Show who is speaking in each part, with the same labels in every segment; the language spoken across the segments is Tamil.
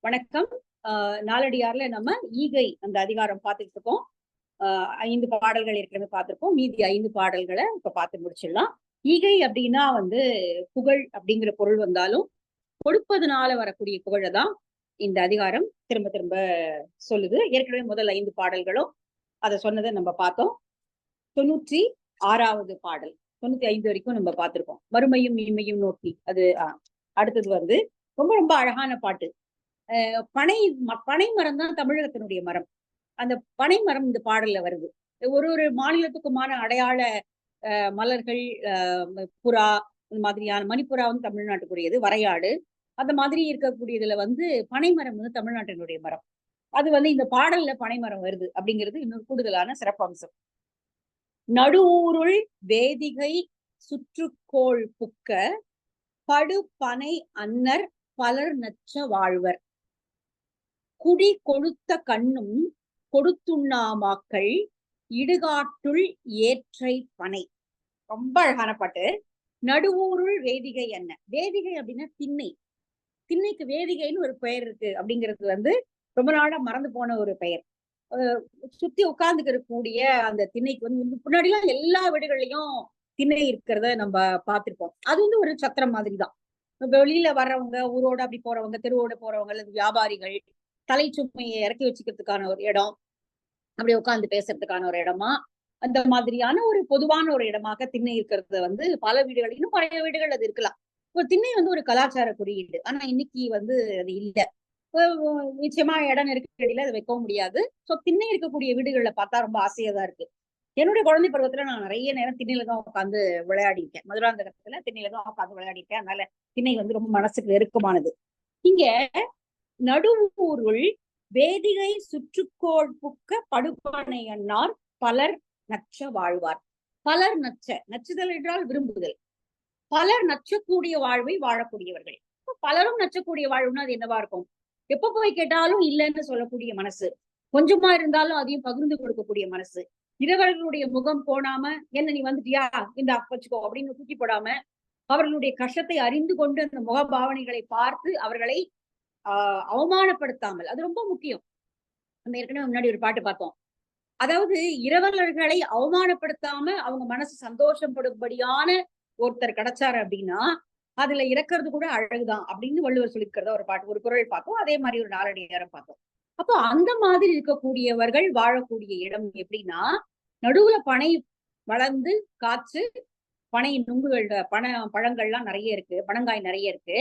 Speaker 1: வணக்கம். நாலடியார்ல நம்ம ஈகை அந்த அதிகாரம் பார்த்துட்டு இருக்கோம். 5 பாடல்கள் ஏற்கனவே பார்த்திருக்கோம். மீதி 5 பாடல்களை இப்ப பார்த்து முடிச்சிடலாம். ஈகை அப்படின்னா புகழ் அப்படிங்கிற பொருள் வந்தாலும் கொடுப்பதனால வரக்கூடிய புகழை தான் இந்த அதிகாரம் திரும்ப திரும்ப சொல்லுது. ஏற்கனவே முதல் 5 பாடல்களும் அதை சொன்னதை நம்ம பார்த்தோம். 96வது பாடல் 95 வரைக்கும் நம்ம பார்த்திருக்கோம். மறுமையும் இன்மையும் நோக்கி அது அடுத்தது ரொம்ப ரொம்ப அழகான பாட்டு. பனை மரம் தான் தமிழகத்தினுடைய மரம். அந்த பனை மரம் இந்த பாடல்ல வருது. ஒரு ஒரு மாநிலத்துக்குமான அடையாள மலர்கள், புறா, இந்த மாதிரியான மணிப்புறா தமிழ்நாட்டுக்குரியது, வரையாடு அந்த மாதிரி இருக்கக்கூடியதுல பனைமரம் தமிழ்நாட்டினுடைய மரம். அது இந்த பாடல்ல பனைமரம் வருது அப்படிங்கிறது இன்னொரு கூடுதலான சிறப்பம்சம். நடுஊருள் வேதிகை சுற்றுக்கோள் புக்க படு பனை அன்னர் பலர் நச்ச வாழ்வர் குடி கொழுத்த கண்ணும் கொடுத்துண்ணாமாக்கள் இடுகாட்டுள் ஏற்றை பனை. ரொம்ப அழகான பாட்டு. நடுவூருள் வேதிகை என்ன? வேதிகை அப்படின்னா திண்ணை. திண்ணைக்கு வேதிகைன்னு ஒரு பெயர் இருக்கு அப்படிங்கிறது ரொம்ப நாளா மறந்து போன ஒரு பெயர். சுத்தி உட்கார்ந்துக்கக்கூடிய அந்த திண்ணைக்கு முன்னாடி எல்லாம் எல்லா வீடுகள்லயும் திண்ணை இருக்கிறத நம்ம பார்த்திருப்போம். அது ஒரு சத்திரம் மாதிரிதான். வெளியில வர்றவங்க, ஊரோட அப்படி போறவங்க, தெருவோட போறவங்க அல்லது வியாபாரிகள் தலை சுமையை இறக்கி வச்சுக்கிறதுக்கான ஒரு இடம், அப்படி உட்கார்ந்து பேசுறதுக்கான ஒரு இடமா, அந்த மாதிரியான ஒரு பொதுவான ஒரு இடமாக திண்ணை இருக்கிறது பல வீடுகள், இன்னும் பழைய வீடுகள் அது இருக்கலாம். ஒரு திண்ணை ஒரு கலாச்சார குறியீடு. ஆனா இன்னைக்கு அது இல்லை. நிச்சயமா இடம் நெருக்கடியில அதை வைக்கவும் முடியாது. சோ திண்ணை இருக்கக்கூடிய வீடுகள்ல பார்த்தா ரொம்ப ஆசையா தான் இருக்கு. என்னுடைய குழந்தை பருவத்துல நான் நிறைய நேரம் திண்ணையில தான் உட்காந்து விளையாடிருக்கேன். மதுராந்தகத்துல திண்ணையில தான் உட்காந்து விளையாடிருக்கேன். அதனால திண்ணை ரொம்ப மனசுக்கு நெருக்கமானது. இங்க நடுவூருள் வேதிகை சுற்றுக்கோள் புக்க படுபனை அன்னார் பலர் நச்ச வாழ்வார். பலர் நச்சுதல் என்றால் விரும்புதல். பலர் நச்சக்கூடிய வாழ்வை வாழக்கூடியவர்கள். பலரும் நச்சக்கூடிய வாழ்வுன்னா அது என்னவா இருக்கும்? எப்ப போய் கேட்டாலும் இல்லைன்னு சொல்லக்கூடிய மனசு, கொஞ்சமா இருந்தாலும் அதையும் பகிர்ந்து கொடுக்கக்கூடிய மனசு, இரவர்களுடைய முகம் போனாம என்ன நீ வந்துட்டியா இந்த வச்சுக்கோ அப்படின்னு தூக்கி போடாம அவர்களுடைய கஷ்டத்தை அறிந்து கொண்டு அந்த முகபாவனைகளை பார்த்து அவர்களை அவமானப்படுத்தாமல், அது ரொம்ப முக்கியம். நம்ம ஏற்கனவே முன்னாடி ஒரு பாட்டு பார்த்தோம். அதாவது இரவலர்களை அவமானப்படுத்தாம அவங்க மனசு சந்தோஷப்படும்படியான ஒருத்தர் கிடைச்சாரு அப்படின்னா அதுல இறக்குறது கூட அழகுதான் அப்படின்னு வள்ளுவர் சொல்லியிருக்கிறத ஒரு பாட்டு, ஒரு குறள் பார்த்தோம். அதே மாதிரி ஒரு நாலடியாரம் பார்த்தோம். அப்போ அந்த மாதிரி இருக்கக்கூடியவர்கள் வாழக்கூடிய இடம் எப்படின்னா, நடுவுல பனை வளர்ந்து காய்ச்சு பனை நுங்குகள் பழங்கள்லாம் நிறைய இருக்கு, பனங்காய் நிறைய இருக்கு.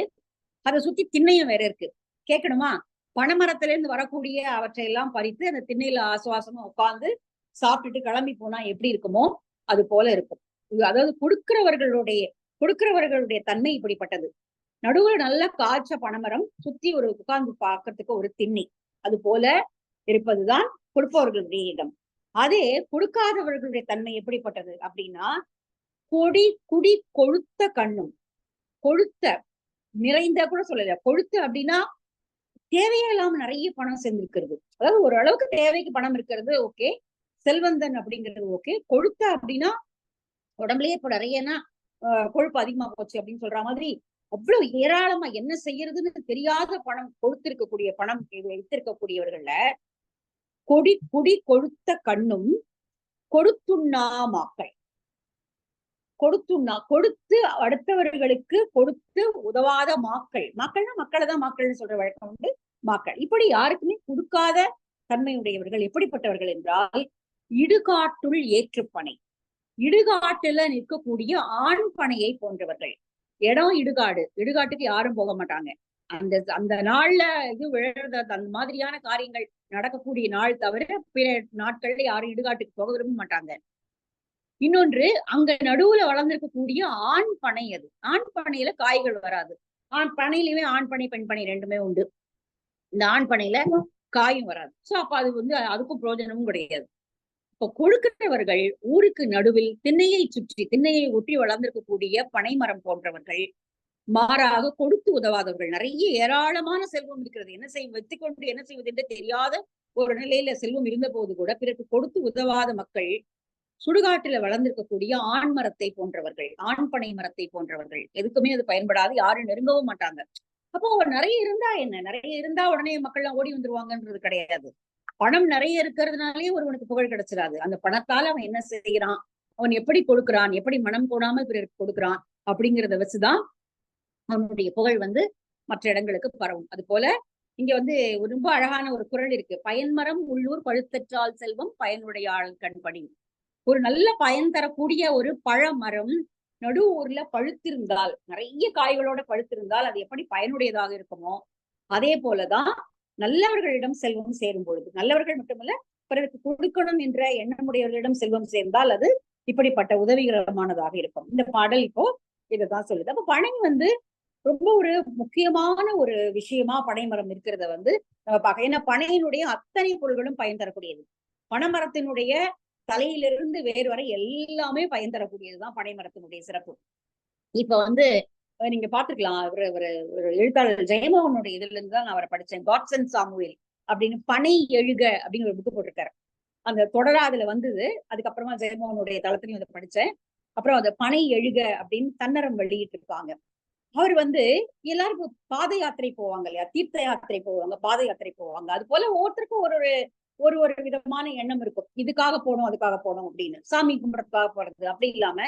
Speaker 1: அதை சுத்தி திண்ணையும் வேற இருக்கு. கேட்கணுமா? பனைமரத்துல இருந்து வரக்கூடிய அவற்றை எல்லாம் பறித்து அந்த திண்ணையில ஆசுவாசமா உட்கார்ந்து சாப்பிட்டுட்டு கிளம்பி போனா எப்படி இருக்குமோ அது போல இருக்கும். அதாவது கொடுக்கிறவர்களுடைய தன்மை இப்படிப்பட்டது. நடுவுல நல்ல காய்ச்ச பனைமரம், சுத்தி ஒரு உட்கார்ந்து பார்க்கறதுக்கு ஒரு திண்ணை, அது போல இருப்பதுதான் கொடுப்பவர்களுடைய இடம். அதே கொடுக்காதவர்களுடைய தன்மை எப்படிப்பட்டது அப்படின்னா, குடி கொழுத்த கண்ணும், கொழுத்த நிறைந்த கூட சொல்லல, கொழுத்து அப்படின்னா தேவையே இல்லாம நிறைய பணம் சேர்ந்திருக்கிறது. அதாவது ஓரளவுக்கு தேவைக்கு பணம் இருக்கிறது ஓகே, செல்வந்தன் அப்படிங்கிறது ஓகே. கொழுத்த அப்படின்னா உடம்புலயே இப்ப நிறையனா கொழுப்பு அதிகமா போச்சு அப்படின்னு சொல்ற மாதிரி அவ்வளவு ஏராளமா என்ன செய்யறதுன்னு தெரியாத பணம் கொடுத்திருக்கக்கூடிய பணம் வைத்திருக்கக்கூடியவர்கள குடி கொழுத்த கண்ணும் கொடுத்துண்ணாமாக்கள். கொடுத்து அடுத்தவர்களுக்கு கொடுத்து உதவாத மக்கள்னா மக்களை தான் மக்கள்னு சொல்ற வழக்கம் உண்டு. மக்கள் இப்படி யாருக்குமே கொடுக்காத தன்மையுடையவர்கள் எப்படிப்பட்டவர்கள் என்றால் இடுகாட்டுள் ஏற்றுப்பனை. இடுகாட்டுல நிற்கக்கூடிய ஆண் பனையை போன்றவர்கள். இடம் இடுகாட்டுக்கு யாரும் போக மாட்டாங்க. அந்த நாள்ல இது விழுறது அந்த மாதிரியான காரியங்கள் நடக்கக்கூடிய நாள் தவிர பிற நாட்கள்ல யாரும் இடுகாட்டுக்கு போக விரும்ப மாட்டாங்க. இன்னொன்று, அங்க நடுவுல வளர்ந்திருக்கக்கூடிய ஆண் பனை. அது ஆண் பனையில காய்கள் வராது. ஆண் பனையிலுமே ஆண் பனை பெண் பனை ரெண்டுமே உண்டு. இந்த ஆண் பனையில காயும் வராது. சோ அப்ப அது அதுக்கும் பிரயோஜனமும் கிடையாது. இப்ப கொடுக்கிறவர்கள் ஊருக்கு நடுவில் திண்ணையை ஒட்டி வளர்ந்திருக்கக்கூடிய பனைமரம் போன்றவர்கள், மாறாக கொடுத்து உதவாதவர்கள். நிறைய ஏராளமான செல்வம் இருக்கிறது, என்ன வைத்துக்கொண்டு என்ன செய்வது என்று தெரியாத ஒரு நிலையில செல்வம் இருந்த போது கூட பிறகு கொடுத்து உதவாத மக்கள், சுடுகாட்டுல வளர்ந்திருக்கக்கூடிய ஆண் மரத்தை போன்றவர்கள், ஆண் பனை மரத்தை போன்றவர்கள். எதுக்குமே அது பயன்படாது, யாரும் நெருங்கவும் மாட்டாங்க. அப்போ நிறைய இருந்தா என்ன, நிறைய இருந்தா உடனே மக்கள் எல்லாம் ஓடி வந்துருவாங்கன்றது கிடையாது. பணம் நிறைய இருக்கிறதுனாலே ஒருவனுக்கு புகழ் கிடைச்சிடாது. அந்த பணத்தால அவன் என்ன செய்யறான், அவன் எப்படி கொடுக்கிறான், எப்படி மனம் போடாமல் பிறருக்கு கொடுக்கிறான் அப்படிங்கிறத வச்சுதான் அவனுடைய புகழ் மற்ற இடங்களுக்கு பரவும். அது போல இங்க ரொம்ப அழகான ஒரு குறள் இருக்கு. பயன்மரம் உள்ளூர் பழுத்தற்றால் செல்வம் பயனுடைய ஆள் கண்படி. ஒரு நல்ல பயன் தரக்கூடிய ஒரு பழமரம் நடு ஊர்ல பழுத்திருந்தால், நிறைய காய்களோட பழுத்திருந்தால் அது எப்படி பயனுடையதாக இருக்குமோ அதே போலதான் நல்லவர்களிடம் செல்வம் சேரும் பொழுது, நல்லவர்கள் மட்டுமல்ல பிறருக்கு கொடுக்கணும் என்ற எண்ணமுடையவர்களிடம் செல்வம் சேர்ந்தால் அது இப்படிப்பட்ட உதவிகரமானதாக இருக்கும். இந்த பாடல் இப்போ இதைதான் சொல்லுது. அப்ப பனை ரொம்ப ஒரு முக்கியமான ஒரு விஷயமா பனைமரம் இருக்கிறத நம்ம பார்க்க. ஏன்னா பனையினுடைய அத்தனை பொருள்களும் பயன் தரக்கூடியது. பனைமரத்தினுடைய தலையிலிருந்து வேறு வரை எல்லாமே பயன் தரக்கூடியதுதான் பனைமரத்தினுடைய சிறப்பு. இப்ப நீங்க பாத்துக்கலாம், ஒரு எழுத்தாளர் ஜெயமோகனுடைய இதுல இருந்து தான் நான் அவரை படிச்சேன். காட்சன் சாமுவேல் அப்படின்னு பனை எழுக அப்படின்னு ஒரு புக்கு போட்டிருக்காரு. அந்த தொடரா அதுல வந்தது. அதுக்கப்புறமா ஜெயமோகனுடைய தளத்திலையும் அதை படிச்சேன். அப்புறம் அந்த பனை எழுக அப்படின்னு தன்னரம் வெளியிட்டு இருக்காங்க. அவர் எல்லாருக்கும் பாத யாத்திரை போவாங்க இல்லையா, தீர்த்த யாத்திரை போவாங்க, பாத யாத்திரை போவாங்க. அது போல ஒவ்வொருத்தருக்கும் ஒரு ஒரு ஒரு விதமான எண்ணம் இருக்கும். இதுக்காக போகணும் அதுக்காக போகணும் அப்படின்னு, சாமி கும்பிடறதுக்காக போறது அப்படி இல்லாம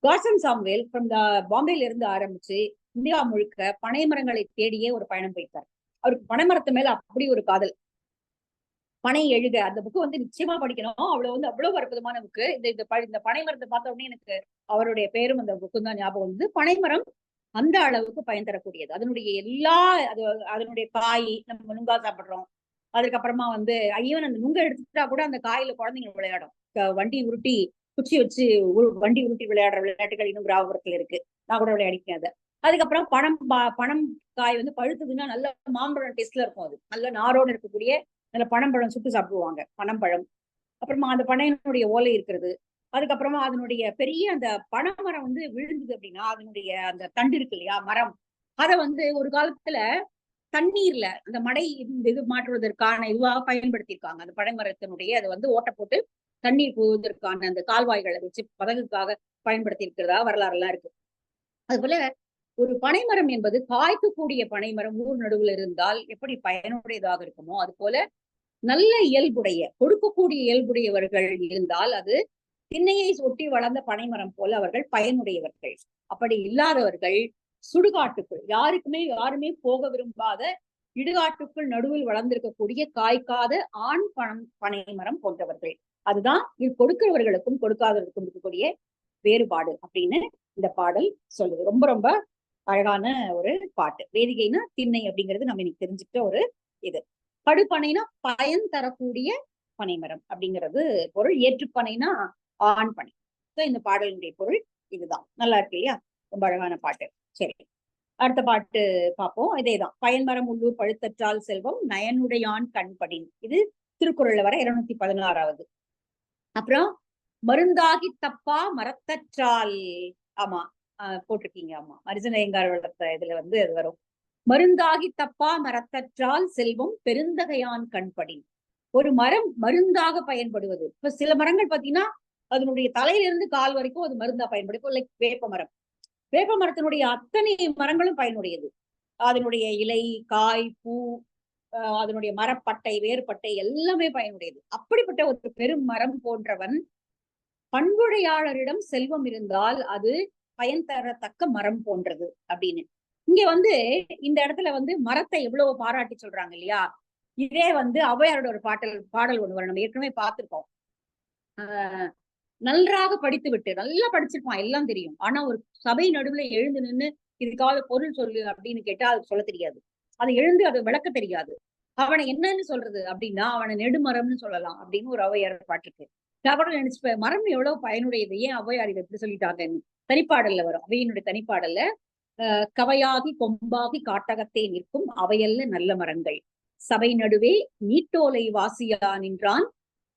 Speaker 1: காட்சன் சாமுவேல் ஃப்ரம் பாம்பேல இருந்து ஆரம்பிச்சு இந்தியா முழுக்க பனை மரங்களை தேடியே ஒரு பயணம் போயிட்டார். அவருக்கு பனைமரத்து மேல அப்படி ஒரு காதல். பனை எழுக அந்த புக்கு நிச்சயமா படிக்கணும். அவ்வளவு அவ்வளவு அற்புதமான புக்கு. இந்த பனைமரத்தை பார்த்த உடனே எனக்கு அவருடைய பேரும் அந்த புக்கு தான் ஞாபகம் பனைமரம் அந்த அளவுக்கு பயன் தரக்கூடியது. அதனுடைய அதனுடைய காய் நம்ம நுங்கா சாப்பிடுறோம். அதுக்கப்புறமா ஈவன் அந்த நுங்க எடுத்துட்டா கூட அந்த காயில குழந்தைங்க விளையாடும். வண்டி உருட்டி குச்சி வச்சு வண்டி உருட்டி விளையாடுற விளையாட்டுகள் இன்னும் கிராமப்புறத்துல இருக்கு. நான் கூட விளையாடிக்கேன் அதை. அதுக்கப்புறம் பனம் காய் பழுத்ததுன்னா நல்ல மாம்பழம் டேஸ்ட்ல இருக்கும். அது நல்ல நாரோடு இருக்கக்கூடிய நல்ல பனம்பழம் சுட்டு சாப்பிடுவாங்க, பனம்பழம். அப்புறமா அந்த பனையினுடைய ஓலை இருக்கிறது. அதுக்கப்புறமா அதனுடைய பெரிய அந்த பனைமரம் விழுந்தது அப்படின்னா அதனுடைய அந்த தண்டு இருக்கு இல்லையா, மரம், அதை ஒரு காலத்துல தண்ணீர்ல அந்த மடை இது மாற்றுவதற்கான இதுவாக பயன்படுத்தியிருக்காங்க. அந்த பனைமரத்தினுடைய அதை ஓட்ட போட்டு தண்ணீர் போவதற்கான அந்த கால்வாய்களை வச்சு பதகுக்காக பயன்படுத்தி இருக்கிறதா வரலாறு எல்லாம் இருக்கு. அது போல ஒரு பனைமரம் என்பது காய்க்கக்கூடிய பனைமரம் ஊர் நடுவுல இருந்தால் எப்படி பயனுடையதாக இருக்குமோ அது போல நல்ல இயல்புடைய கொடுக்கக்கூடிய இயல்புடையவர்கள் இருந்தால் அது திண்ணையை ஒட்டி வளர்ந்த பனைமரம் போல அவர்கள் பயனுடையவர்கள். அப்படி இல்லாதவர்கள் சுடுகாட்டுக்குள் யாருமே போக விரும்பாத இடுகாட்டுக்குள் நடுவில் வளர்ந்திருக்கக்கூடிய காய்க்காத ஆண் பனைமரம் போன்றவர்கள். அதுதான் இது கொடுக்கிறவர்களுக்கும் கொடுக்காதவர்களுக்கும் இருக்கக்கூடிய வேறுபாடு அப்படின்னு இந்த பாடல் சொல்லுது. ரொம்ப ரொம்ப அழகான ஒரு பாட்டு. வேதிகைனா திண்ணை அப்படிங்கிறது நம்ம இன்னைக்கு தெரிஞ்சுக்கிட்ட ஒரு இது. படுபனைனா பயன் தரக்கூடிய பனைமரம் அப்படிங்கிறது பொருள். ஏற்றுப்பனைனா ஆண் பனை. இந்த பாடலினுடைய பொருள் இதுதான். நல்லா இருக்கு இல்லையா, ரொம்ப அழகான பாட்டு. சரி, அடுத்த பாட்டு பார்ப்போம். இதேதான். பயன்மரம் உள்ளூர் பழுத்தற்றால் செல்வம் நயனுடையான் கண்படின். இது திருக்குறள்ல வர 216வது. அப்புறம் மருந்தாகி தப்பா மரத்தற்றால், ஆமா போட்டிருக்கீங்க, ஆமா மரிசனையங்கார் வளர்த்த இதுல அது வரும். மருந்தாகி தப்பா மரத்தற்றால் செல்வம் பெருந்தகையான் கண்படின். ஒரு மரம் மருந்தாக பயன்படுவது. இப்ப சில மரங்கள் பாத்தீங்கன்னா அதனுடைய தலையிலிருந்து கால் வரைக்கும் அது மருந்தா பயன்படும். லைக் வேப்ப மரம். வேப்ப மரத்தினுடைய அத்தனை மரங்களும் பயனுடையது. அதனுடைய இலை, காய், பூ, அதனுடைய மரப்பட்டை, வேறுபட்டை எல்லாமே பயனுடையது. அப்படிப்பட்ட ஒரு பெரும் மரம் போன்றவன் பண்புடையாளரிடம் செல்வம் இருந்தால் அது பயன் தரத்தக்க மரம் போன்றது அப்படின்னு. இங்க இந்த இடத்துல மரத்தை எவ்வளவு பாராட்டி சொல்றாங்க இல்லையா. இதே ஔவையாரோட ஒரு பாடல் ஒண்ணு வரும். நம்ம ஏற்கனவே பார்த்திருக்கோம். நன்றாக படித்து விட்டு, நல்லா படிச்சிருப்பான், எல்லாம் தெரியும். ஆனா ஒரு சபை நடுவுல எழுந்து நின்று இதுக்காக பொருள் சொல்லு அப்படின்னு கேட்டா அது சொல்ல தெரியாது. அது எழுந்து அதை விளக்க தெரியாது. அவனை என்னன்னு சொல்றது அப்படின்னா அவனை நெடுமரம்னு சொல்லலாம் அப்படின்னு ஒரு ஔவையார் பாட்டுருக்கு. நான் கூட நினைச்சுப்பேன், மரம் எவ்வளவு பயனுடையது, ஏன் ஔவையார் இதை எப்படி சொல்லிட்டாங்கன்னு. தனிப்பாடல்ல வரும். அவையினுடைய தனிப்பாடல்ல கவையாகி கொம்பாகி காட்டகத்தே நிற்கும் அவையல்ல நல்ல மரங்கள் சபை நடுவே நீட்டோலை வாசியா நின்றான்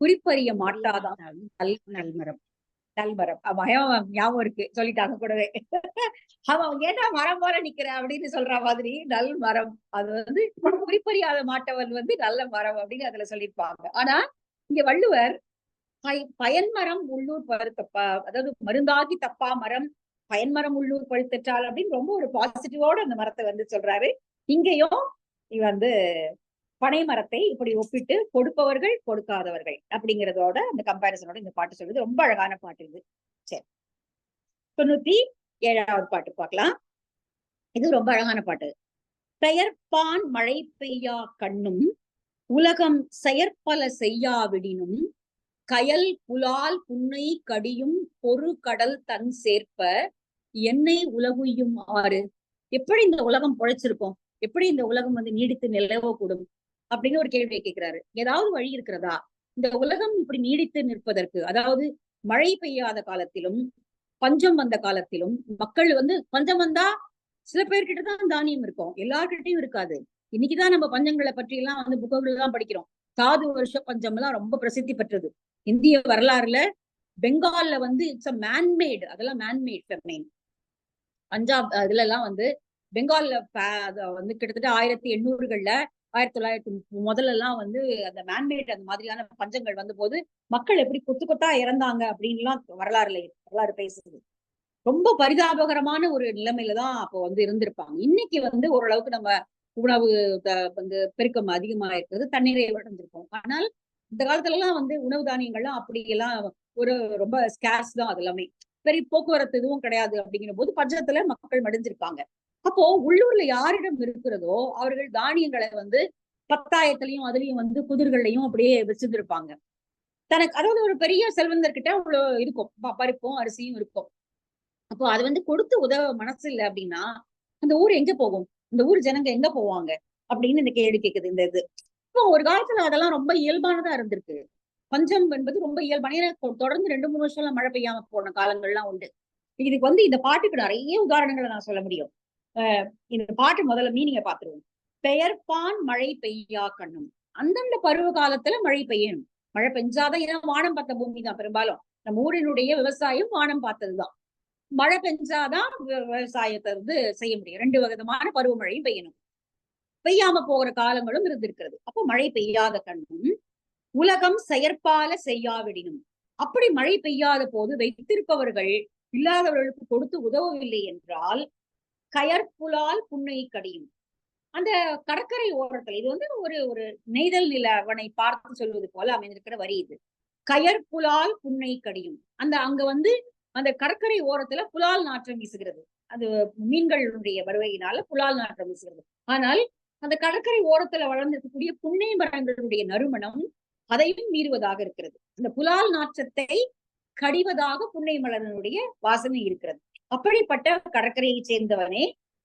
Speaker 1: குறிப்பறிய மாட்டாதான் நல்மரம். நல்மரம் பயம் ஞாபகம் இருக்கு, சொல்லிட்டாங்க கூடவே. அவன் ஏன்னா மரம் போல நிக்கிற அப்படின்னு சொல்ற மாதிரி நல் மரம். அது குறிப்பறியாத மாட்டவன் நல்ல மரம் அப்படின்னு அதுல சொல்லியிருப்பாங்க. ஆனா இங்க வள்ளுவர் பயன்மரம் உள்ளூர் பருத்தப்பா, அதாவது மருந்தாகி தப்பா மரம் பயன்மரம் உள்ளூர் பழுத்தற்றால் அப்படின்னு ரொம்ப ஒரு பாசிட்டிவோட அந்த மரத்தை சொல்றாரு. இங்கேயும் வந்து பனை மரத்தை இப்படி ஒப்பிட்டு கொடுப்பவர்கள் கொடுக்காதவர்கள் அப்படிங்கிறதோட அந்த கம்பாரிசனோட இந்த பாட்டு சொல்லுது. ரொம்ப அழகான பாட்டு இது. சரி, 97வது பாட்டு பார்க்கலாம். இது ரொம்ப அழகான பாட்டு. பெயர்ப்பான் மழை பெய்யா கண்ணும் உலகம் செயற்பல செய்யாவிடினும் கயல் புலால் புன்னை கடியும் பொறு கடல் தன் சேர்ப்ப என்னை உலகுயும் ஆறு. எப்படி இந்த உலகம் பொழைச்சிருக்கும், எப்படி இந்த உலகம் வந்து நீடித்து நிலவக்கூடும் அப்படின்னு ஒரு கேள்வியை கேட்கிறாரு. ஏதாவது வழி இருக்கிறதா இந்த உலகம் இப்படி நீடித்து நிற்பதற்கு? அதாவது மழை பெய்யாத காலத்திலும் பஞ்சம் வந்த காலத்திலும் மக்கள் வந்து பஞ்சம் வந்தா சில பேர்கிட்ட தான் தானியம் இருக்கும், எல்லார்கிட்டையும் இருக்காது. இன்னைக்குதான் நம்ம பஞ்சங்களை பற்றி எல்லாம் வந்து புக்குகள் தான் படிக்கிறோம். சாது வருஷ பஞ்சம் எல்லாம் ரொம்ப பிரசித்தி பெற்றது இந்திய வரலாறுல. பெங்கால்ல வந்து இட்ஸ் அ மேன்மேட், அதெல்லாம் மேன்மேட் ஃபெமினைன். பஞ்சாப் இதுல எல்லாம் வந்து பெங்கால்ல வந்து கிட்டத்தட்ட 1800கள்ல 1900 முதல்ல எல்லாம் வந்து அந்த மேன்மேட் அந்த மாதிரியான பஞ்சங்கள் வந்த போது மக்கள் எப்படி கொத்து கொத்தா இறந்தாங்க அப்படின்லாம் வரலாறு பேசுது. ரொம்ப பரிதாபகரமான ஒரு நிலைமையில தான் அப்போ வந்து இருந்திருப்பாங்க. இன்னைக்கு வந்து ஓரளவுக்கு நம்ம உணவு வந்து பெருக்கம் அதிகமா இருக்கிறது, தண்ணீரை அடைஞ்சிருக்கோம். ஆனால் இந்த காலத்துல எல்லாம் வந்து உணவு தானியங்கள்லாம் அப்படி எல்லாம் ஒரு ரொம்ப ஸ்கேர்ஸ் தான். அது எல்லாமே பெரிய போக்குவரத்து எதுவும் கிடையாது. அப்படிங்கிற போது பஞ்சத்துல மக்கள் மடிஞ்சிருப்பாங்க. அப்போ உள்ளூர்ல யாரிடம் இருக்கிறதோ அவர்கள் தானியங்களை வந்து பத்தாயத்திலையும் அதுலயும் வந்து குதிர்களையும் அப்படியே வச்சிருந்திருப்பாங்க. தனக்கு அதாவது ஒரு பெரிய செல்வந்தர்கிட்ட அவ்வளவு இருக்கும், பருப்பும் அரிசியும் இருக்கும். அப்போ அது வந்து கொடுத்து உதவ மனசு இல்லை அப்படின்னா அந்த ஊர் எங்க போகும், இந்த ஊர் ஜனங்க எங்க போவாங்க அப்படின்னு இந்த கேள்வி கேட்குது இந்த இது. இப்போ ஒரு காலத்துல அதெல்லாம் ரொம்ப இயல்பானதா இருந்திருக்கு. பஞ்சம் என்பது ரொம்ப இயல்பான, ஏன்னா தொடர்ந்து 2-3 வருஷம் எல்லாம் மழை பெய்யாம போன காலங்கள்லாம் உண்டு. இதுக்கு வந்து இந்த பாட்டுக்கு நிறைய உதாரணங்களை நான் சொல்ல முடியும். இந்த பாட்டு முதல்ல மீனிங்க பாத்துருவோம். பெயர்ப்பான் மழை பெய்யா கண்ணும். அந்தந்த பருவ காலத்துல மழை பெய்யணும். மழை பெஞ்சாதான், ஏன்னா வானம் பார்த்த பூமி தான் பெரும்பாலும். நம்ம ஊரினுடைய விவசாயம் வானம் பார்த்ததுதான். மழை பெஞ்சாதான் விவசாயத்தை வந்து செய்ய முடியும். 2 விதமான பருவமழையும் பெய்யணும். பெய்யாம போகிற காலங்களும் இருந்திருக்கிறது. அப்போ மழை பெய்யாத கண்ணும் உலகம் செயற்பால செய்யாவிடினும். அப்படி மழை பெய்யாத போது வைத்திருப்பவர்கள் இல்லாதவர்களுக்கு கொடுத்து உதவவில்லை என்றால் கயற்புலால் புன்னை கடியும். அந்த கடற்கரை ஓரத்தில் இது வந்து ஒரு ஒரு நெய்தல் நிலவனை பார்த்து சொல்வது போல அமைந்திருக்கிற வரி இது. கயற்புலால் புன்னை கடியும். அங்க வந்து அந்த கடற்கரை ஓரத்துல புலால் நாற்றம் வீசுகிறது. அது மீன்களுடைய வருகையினால புலால் நாற்றம் வீசுகிறது. ஆனால் அந்த கடற்கரை ஓரத்துல வளர்ந்திருக்கக்கூடிய புன்னை மரங்களுடைய நறுமணம் அதையும் மீறுவதாக இருக்கிறது. அந்த புலால் நாற்றத்தை கடிவதாக புன்னை மலரனுடைய வாசனை இருக்கிறது. அப்படிப்பட்ட கடற்கரையை சேர்ந்தவனே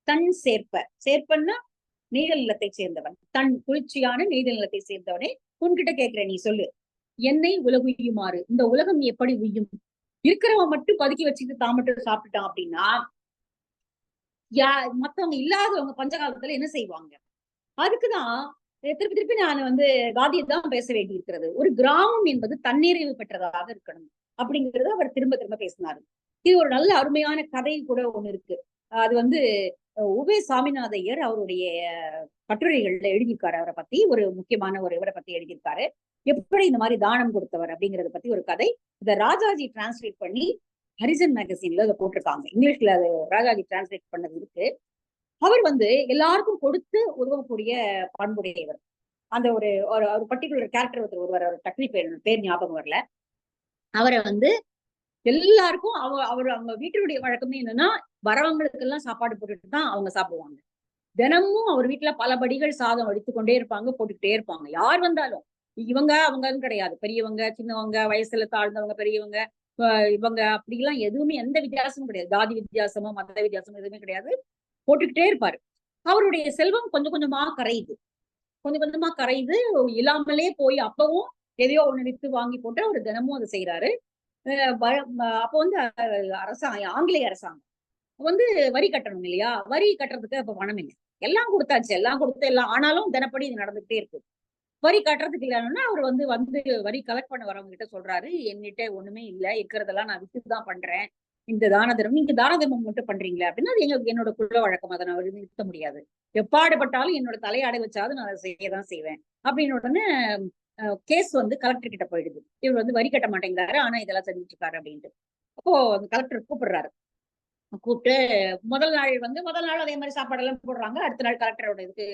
Speaker 1: தன் சேர்ப்பன்னா நெய்தல் நிலத்தை சேர்ந்தவன், தன் குளிர்ச்சியான நெய்தல் நிலத்தை சேர்ந்தவனே உன்கிட்ட கேட்கிற, நீ சொல்லு, என்னை உலகுயுமாறு, இந்த உலகம் எப்படி உய்யும்? இருக்கிறவன் மட்டும் பதுக்கி வச்சுட்டு தான் மட்டும் சாப்பிட்டுட்டான் அப்படின்னா மத்தவங்க இல்லாதவங்க பஞ்ச காலத்துல என்ன செய்வாங்க? அதுக்குதான் திருப்பி திருப்பி நான் வந்து காந்தியை தான் பேச வேண்டி இருக்கிறது. ஒரு கிராமம் என்பது தன்னிறைவு பெற்றதாக இருக்கணும் அப்படிங்கறத அவர் திரும்ப திரும்ப பேசினாரு. இது ஒரு நல்ல அருமையான கதை கூட ஒண்ணு இருக்கு. அது வந்து உவே சாமிநாத ஐயர் அவருடைய கட்டுரைகள்ல எழுதியிருக்காரு. அவரை பத்தி ஒரு முக்கியமான ஒரு இவரை பத்தி எழுதியிருக்காரு. எப்படி இந்த மாதிரி தானம் கொடுத்தவர் அப்படிங்கறத பத்தி ஒரு கதை. இத ராஜாஜி டிரான்ஸ்லேட் பண்ணி ஹரிஜன் மேகசின்ல அதை போட்டிருக்காங்க. இங்கிலீஷ்ல அது ராஜாஜி டிரான்ஸ்லேட் பண்ணது இருக்கு. அவர் வந்து எல்லாருக்கும் கொடுத்து உதவக்கூடிய பண்புடையவர். அந்த ஒரு ஒரு பர்டிகுலர் கேரக்டர் ஒருவர், அவர் டக்னி பேர் ஞாபகம் வரல. அவரை வந்து எல்லாருக்கும் அவர் அவங்க வீட்டினுடைய வழக்கமே என்னன்னா வரவங்களுக்கு எல்லாம் சாப்பாடு போட்டுட்டு தான் அவங்க சாப்பிடுவாங்க. தினமும் அவர் வீட்டுல பல படிகள் சாதம் வடித்துக்கொண்டே இருப்பாங்க, போட்டுக்கிட்டே இருப்பாங்க. யார் வந்தாலும் இவங்க அவங்கன்னு கிடையாது, பெரியவங்க சின்னவங்க, வயசுல தாழ்ந்தவங்க பெரியவங்க, இவங்க அப்படிலாம் எதுவுமே எந்த வித்தியாசமும் கிடையாது. ஜாதி வித்தியாசமோ மத வித்தியாசமோ எதுவுமே கிடையாது. போட்டுக்கிட்டே இருப்பாரு. அவருடைய செல்வம் கொஞ்சம் கொஞ்சமா கரையுது, கொஞ்சம் கொஞ்சமா கரையுது. இல்லாமலே போய் அப்பவும் எதையோ ஒண்ணு வித்து வாங்கி போட்டு அவர் தினமும் அதை செய்யறாரு. அப்ப வந்து அரசாங்கம், ஆங்கிலேய அரசாங்கம் வந்து வரி கட்டணும் இல்லையா? வரி கட்டுறதுக்கு அப்ப பணம் இல்லை. எல்லாம் கொடுத்தாச்சு, எல்லாம் கொடுத்து எல்லாம் ஆனாலும் தினப்படி இது நடந்துகிட்டே இருக்கு. வரி கட்டுறதுக்கு இல்லைன்னா அவர் வந்து வரி கலெக்ட் பண்ண வரவங்க கிட்ட சொல்றாரு, என்கிட்ட ஒண்ணுமே இல்லை, இருக்கிறதெல்லாம் நான் வித்துதான் பண்றேன். இந்த தான தர்மம், நீங்க தான தர்மம் மட்டும் பண்றீங்களா அப்படின்னா அது என்னோட குல வழக்கம், அதை நான் நிறுத்த முடியாது. எப்பாடுபட்டாலும் என்னோட தலையாடை வச்சாவது நான் அதை செய்யதான் செய்வேன் அப்படின்னு உடனே கேஸ் வந்து கலெக்டர் கிட்ட போயிடுது. இவர் வந்து வரி கட்ட மாட்டேங்கிறாரு, ஆனா இதெல்லாம் செஞ்சுட்டு இருக்காரு அப்படின்ட்டு. அப்போ அந்த கலெக்டர் கூப்பிடுறாரு. கூப்பிட்டு முதல் நாள் அதே மாதிரி சாப்பாடெல்லாம் போடுறாங்க. அடுத்த நாள் கலெக்டரோட இதுக்கு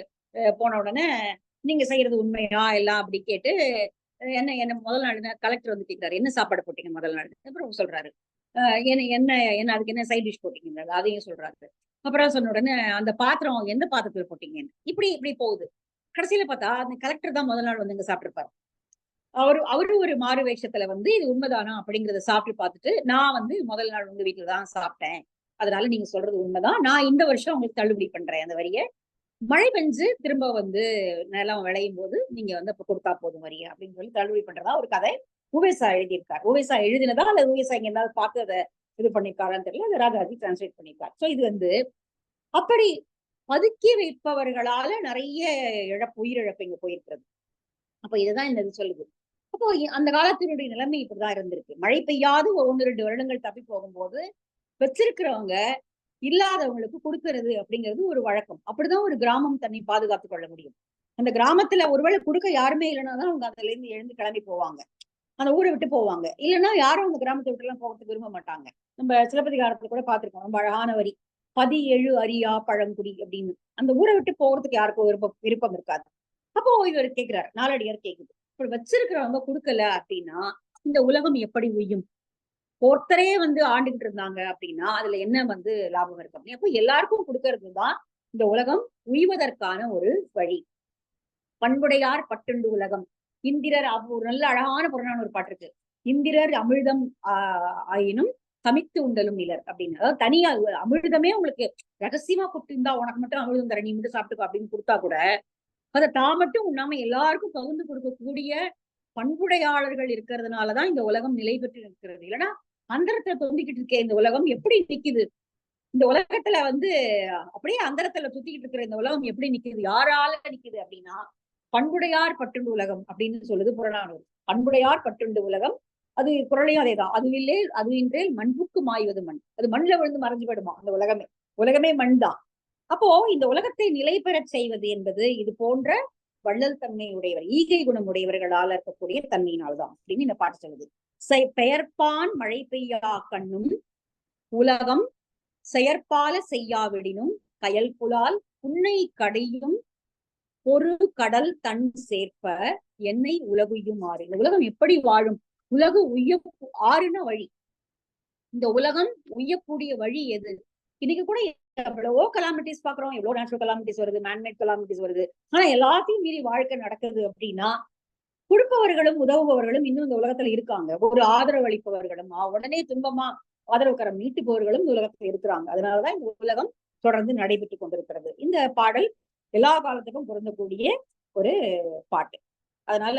Speaker 1: போன உடனே நீங்க செய்யறது உண்மையா எல்லாம் அப்படி கேட்டு என்ன என்ன முதல் நாள் கலெக்டர் வந்து கேட்கிறாரு, என்ன சாப்பாடு போட்டீங்க முதல் நாள்? அப்புறம் சொல்றாரு என்ன என்ன என்ன அதுக்கு என்ன சைட் டிஷ் போட்டீங்க, அதையும் சொல்றாரு. அப்புறம் சொன்ன உடனே அந்த பாத்திரம் எந்த பாத்திரத்துல போட்டீங்கன்னு இப்படி இப்படி போகுது. கடைசியில பார்த்தா அந்த கலெக்டர் தான் முதல் நாள் வந்து இங்க சாப்பிட்டுருப்பாரு. அவரு ஒரு மாறு வேஷத்துல வந்து இது உண்மைதானா அப்படிங்கறத சாப்பிட்டு பார்த்துட்டு, நான் வந்து முதல் நாள் உங்க வீட்டுலதான் சாப்பிட்டேன், அதனால நீங்க சொல்றது உண்மைதான், நான் இந்த வருஷம் உங்களுக்கு தள்ளுபடி பண்றேன் அந்த வரிய. மழை பெஞ்சு திரும்ப வந்து நிலம் விளையும் போது நீங்க வந்து அப்ப கொடுத்தா போதும் வரிய அப்படின்னு சொல்லி தள்ளுபடி பண்றதா ஒரு கதை உவேசா எழுதியிருக்காரு. உவேசா எழுதினதா அல்லது உவேசா இங்க இருந்தாலும் பார்த்து அதை இது பண்ணிருக்காரான்னு தெரியல. அது ராஜாஜி டிரான்ஸ்லேட் பண்ணிருக்காரு. சோ இது வந்து அப்படி பதுக்கி வைப்பவர்களால நிறைய உயிரிழப்பு இங்க போயிருக்கிறது. அப்ப இதுதான் இந்த இது சொல்லுது. அப்போ அந்த காலத்தினுடைய நிலைமை இப்படிதான் இருந்திருக்கு. மழை பெய்யாது 1-2 வருடங்கள் தப்பி போகும்போது வச்சிருக்கிறவங்க இல்லாதவங்களுக்கு கொடுக்கறது அப்படிங்கிறது ஒரு வழக்கம். அப்படிதான் ஒரு கிராமம் தன்னை பாதுகாத்துக் கொள்ள முடியும். அந்த கிராமத்துல ஒருவேளை கொடுக்க யாருமே இல்லைன்னா தான் அவங்க அதுல இருந்து எழுந்து கிளம்பி போவாங்க, அந்த ஊரை விட்டு போவாங்க. இல்லைன்னா யாரும் அந்த கிராமத்தை விட்டு எல்லாம் போகிறதுக்கு விரும்ப மாட்டாங்க. நம்ம சிலப்பதிகாரத்துல கூட பார்த்திருக்கோம், ரொம்ப அழகான வரி, பதி எழு அரியா பழங்குடி அப்படின்னு. அந்த ஊரை விட்டு போகிறதுக்கு யாருக்கும் விருப்பம் இருக்காது. அப்போ இவர் கேட்கிறார், நாலடியார் கேக்குது, இப்படி வச்சிருக்கிறவங்க கொடுக்கல அப்படின்னா இந்த உலகம் எப்படி உய்யும்? ஒருத்தரே வந்து ஆண்டுகிட்டு இருந்தாங்க அப்படின்னா அதுல என்ன வந்து லாபம் இருக்கு அப்படின்னு. அப்போ எல்லாருக்கும் கொடுக்கறதுதான் இந்த உலகம் உய்வதற்கான ஒரு வழி. பண்புடையார் பட்டுண்டு உலகம், இந்திரர் ஒரு நல்ல அழகான புறநானூறு பாட்டு இருக்கு, இந்திரர் அமிழ்தம் ஆயினும் சமைத்து உண்டலும் இலர் அப்படின்னு. அதாவது தனியா அமிழ்தமே உங்களுக்கு ரகசியமா கொடுத்திருந்தா உனக்கு மட்டும் அமிழ்தம் தர, நீ மட்டும் சாப்பிட்டுக்கோ அப்படின்னு கொடுத்தா கூட அதை தான் மட்டும் உண்ணாம எல்லாருக்கும் பகிர்ந்து கொடுக்கக்கூடிய பண்புடையாளர்கள் இருக்கிறதுனாலதான் இந்த உலகம் நிலை பெற்று இருக்கிறது. இல்லைன்னா அந்தரத்துல தொங்கிக்கிட்டு இருக்கே இந்த உலகம் எப்படி நிக்குது? இந்த உலகத்துல வந்து அப்படியே அந்தரத்துல சுத்திக்கிட்டு இருக்கிற இந்த உலகம் எப்படி நிக்குது, யாரால நிக்குது அப்படின்னா பண்புடையார் பட்டுண்டு உலகம் அப்படின்னு சொல்லுது புறநானூறு. பண்புடையார் பட்டுண்டு உலகம், அது குரலையும் அதேதான். அது இன்றே மண்புக்கு மாய்வது மண், அது மண்ணில் விழுந்து மறைஞ்சு விடுமா அந்த உலகமே. உலகமே மண் தான். அப்போ இந்த உலகத்தை நிலை பெறச் செய்வது என்பது இது போன்ற வள்ளல் தன்மை உடையவர், ஈகை குணம் உடையவர்களால் இருக்கக்கூடிய தன்மையினால்தான் அப்படின்னு இந்த பாட்டு சொல்லுது. பெயர்ப்பான் மழை பெய்யா கண்ணும் உலகம் செயற்பால செய்யாவிடினும் கயல் புலால் புன்னை கடையும் ஒரு கடல் தன் சேர்ப்ப என்னை உலகுயுமாறு. இந்த உலகம் எப்படி வாழும்? உலகு உய்ய ஆறுன வழி. இந்த உலகம் உய்யக்கூடிய வழி எது? இன்னைக்கு கூட எவ்வளவோ கலாமிட்டிஸ் பாக்குறோம், எவ்வளவு நேச்சுரல் கலாமிட்டிஸ் வருது, மேன்மேட் கலாமிட்டிஸ் வருது. ஆனா எல்லாத்தையும் மீறி வாழ்க்கை நடக்குது அப்படின்னா கொடுப்பவர்களும் உதவுபவர்களும் இன்னும் இந்த உலகத்துல இருக்காங்க. ஒரு ஆதரவு அளிப்பவர்களும் உடனே துன்பமா ஆதரவு கரம் நீட்டுபவர்களும் இந்த உலகத்துல இருக்கிறாங்க. அதனாலதான் இந்த உலகம் தொடர்ந்து நடைபெற்றுக் கொண்டிருக்கிறது. இந்த பாடல் எல்லா காலத்துக்கும் பொருந்தக்கூடிய ஒரு பாட்டு. அதனால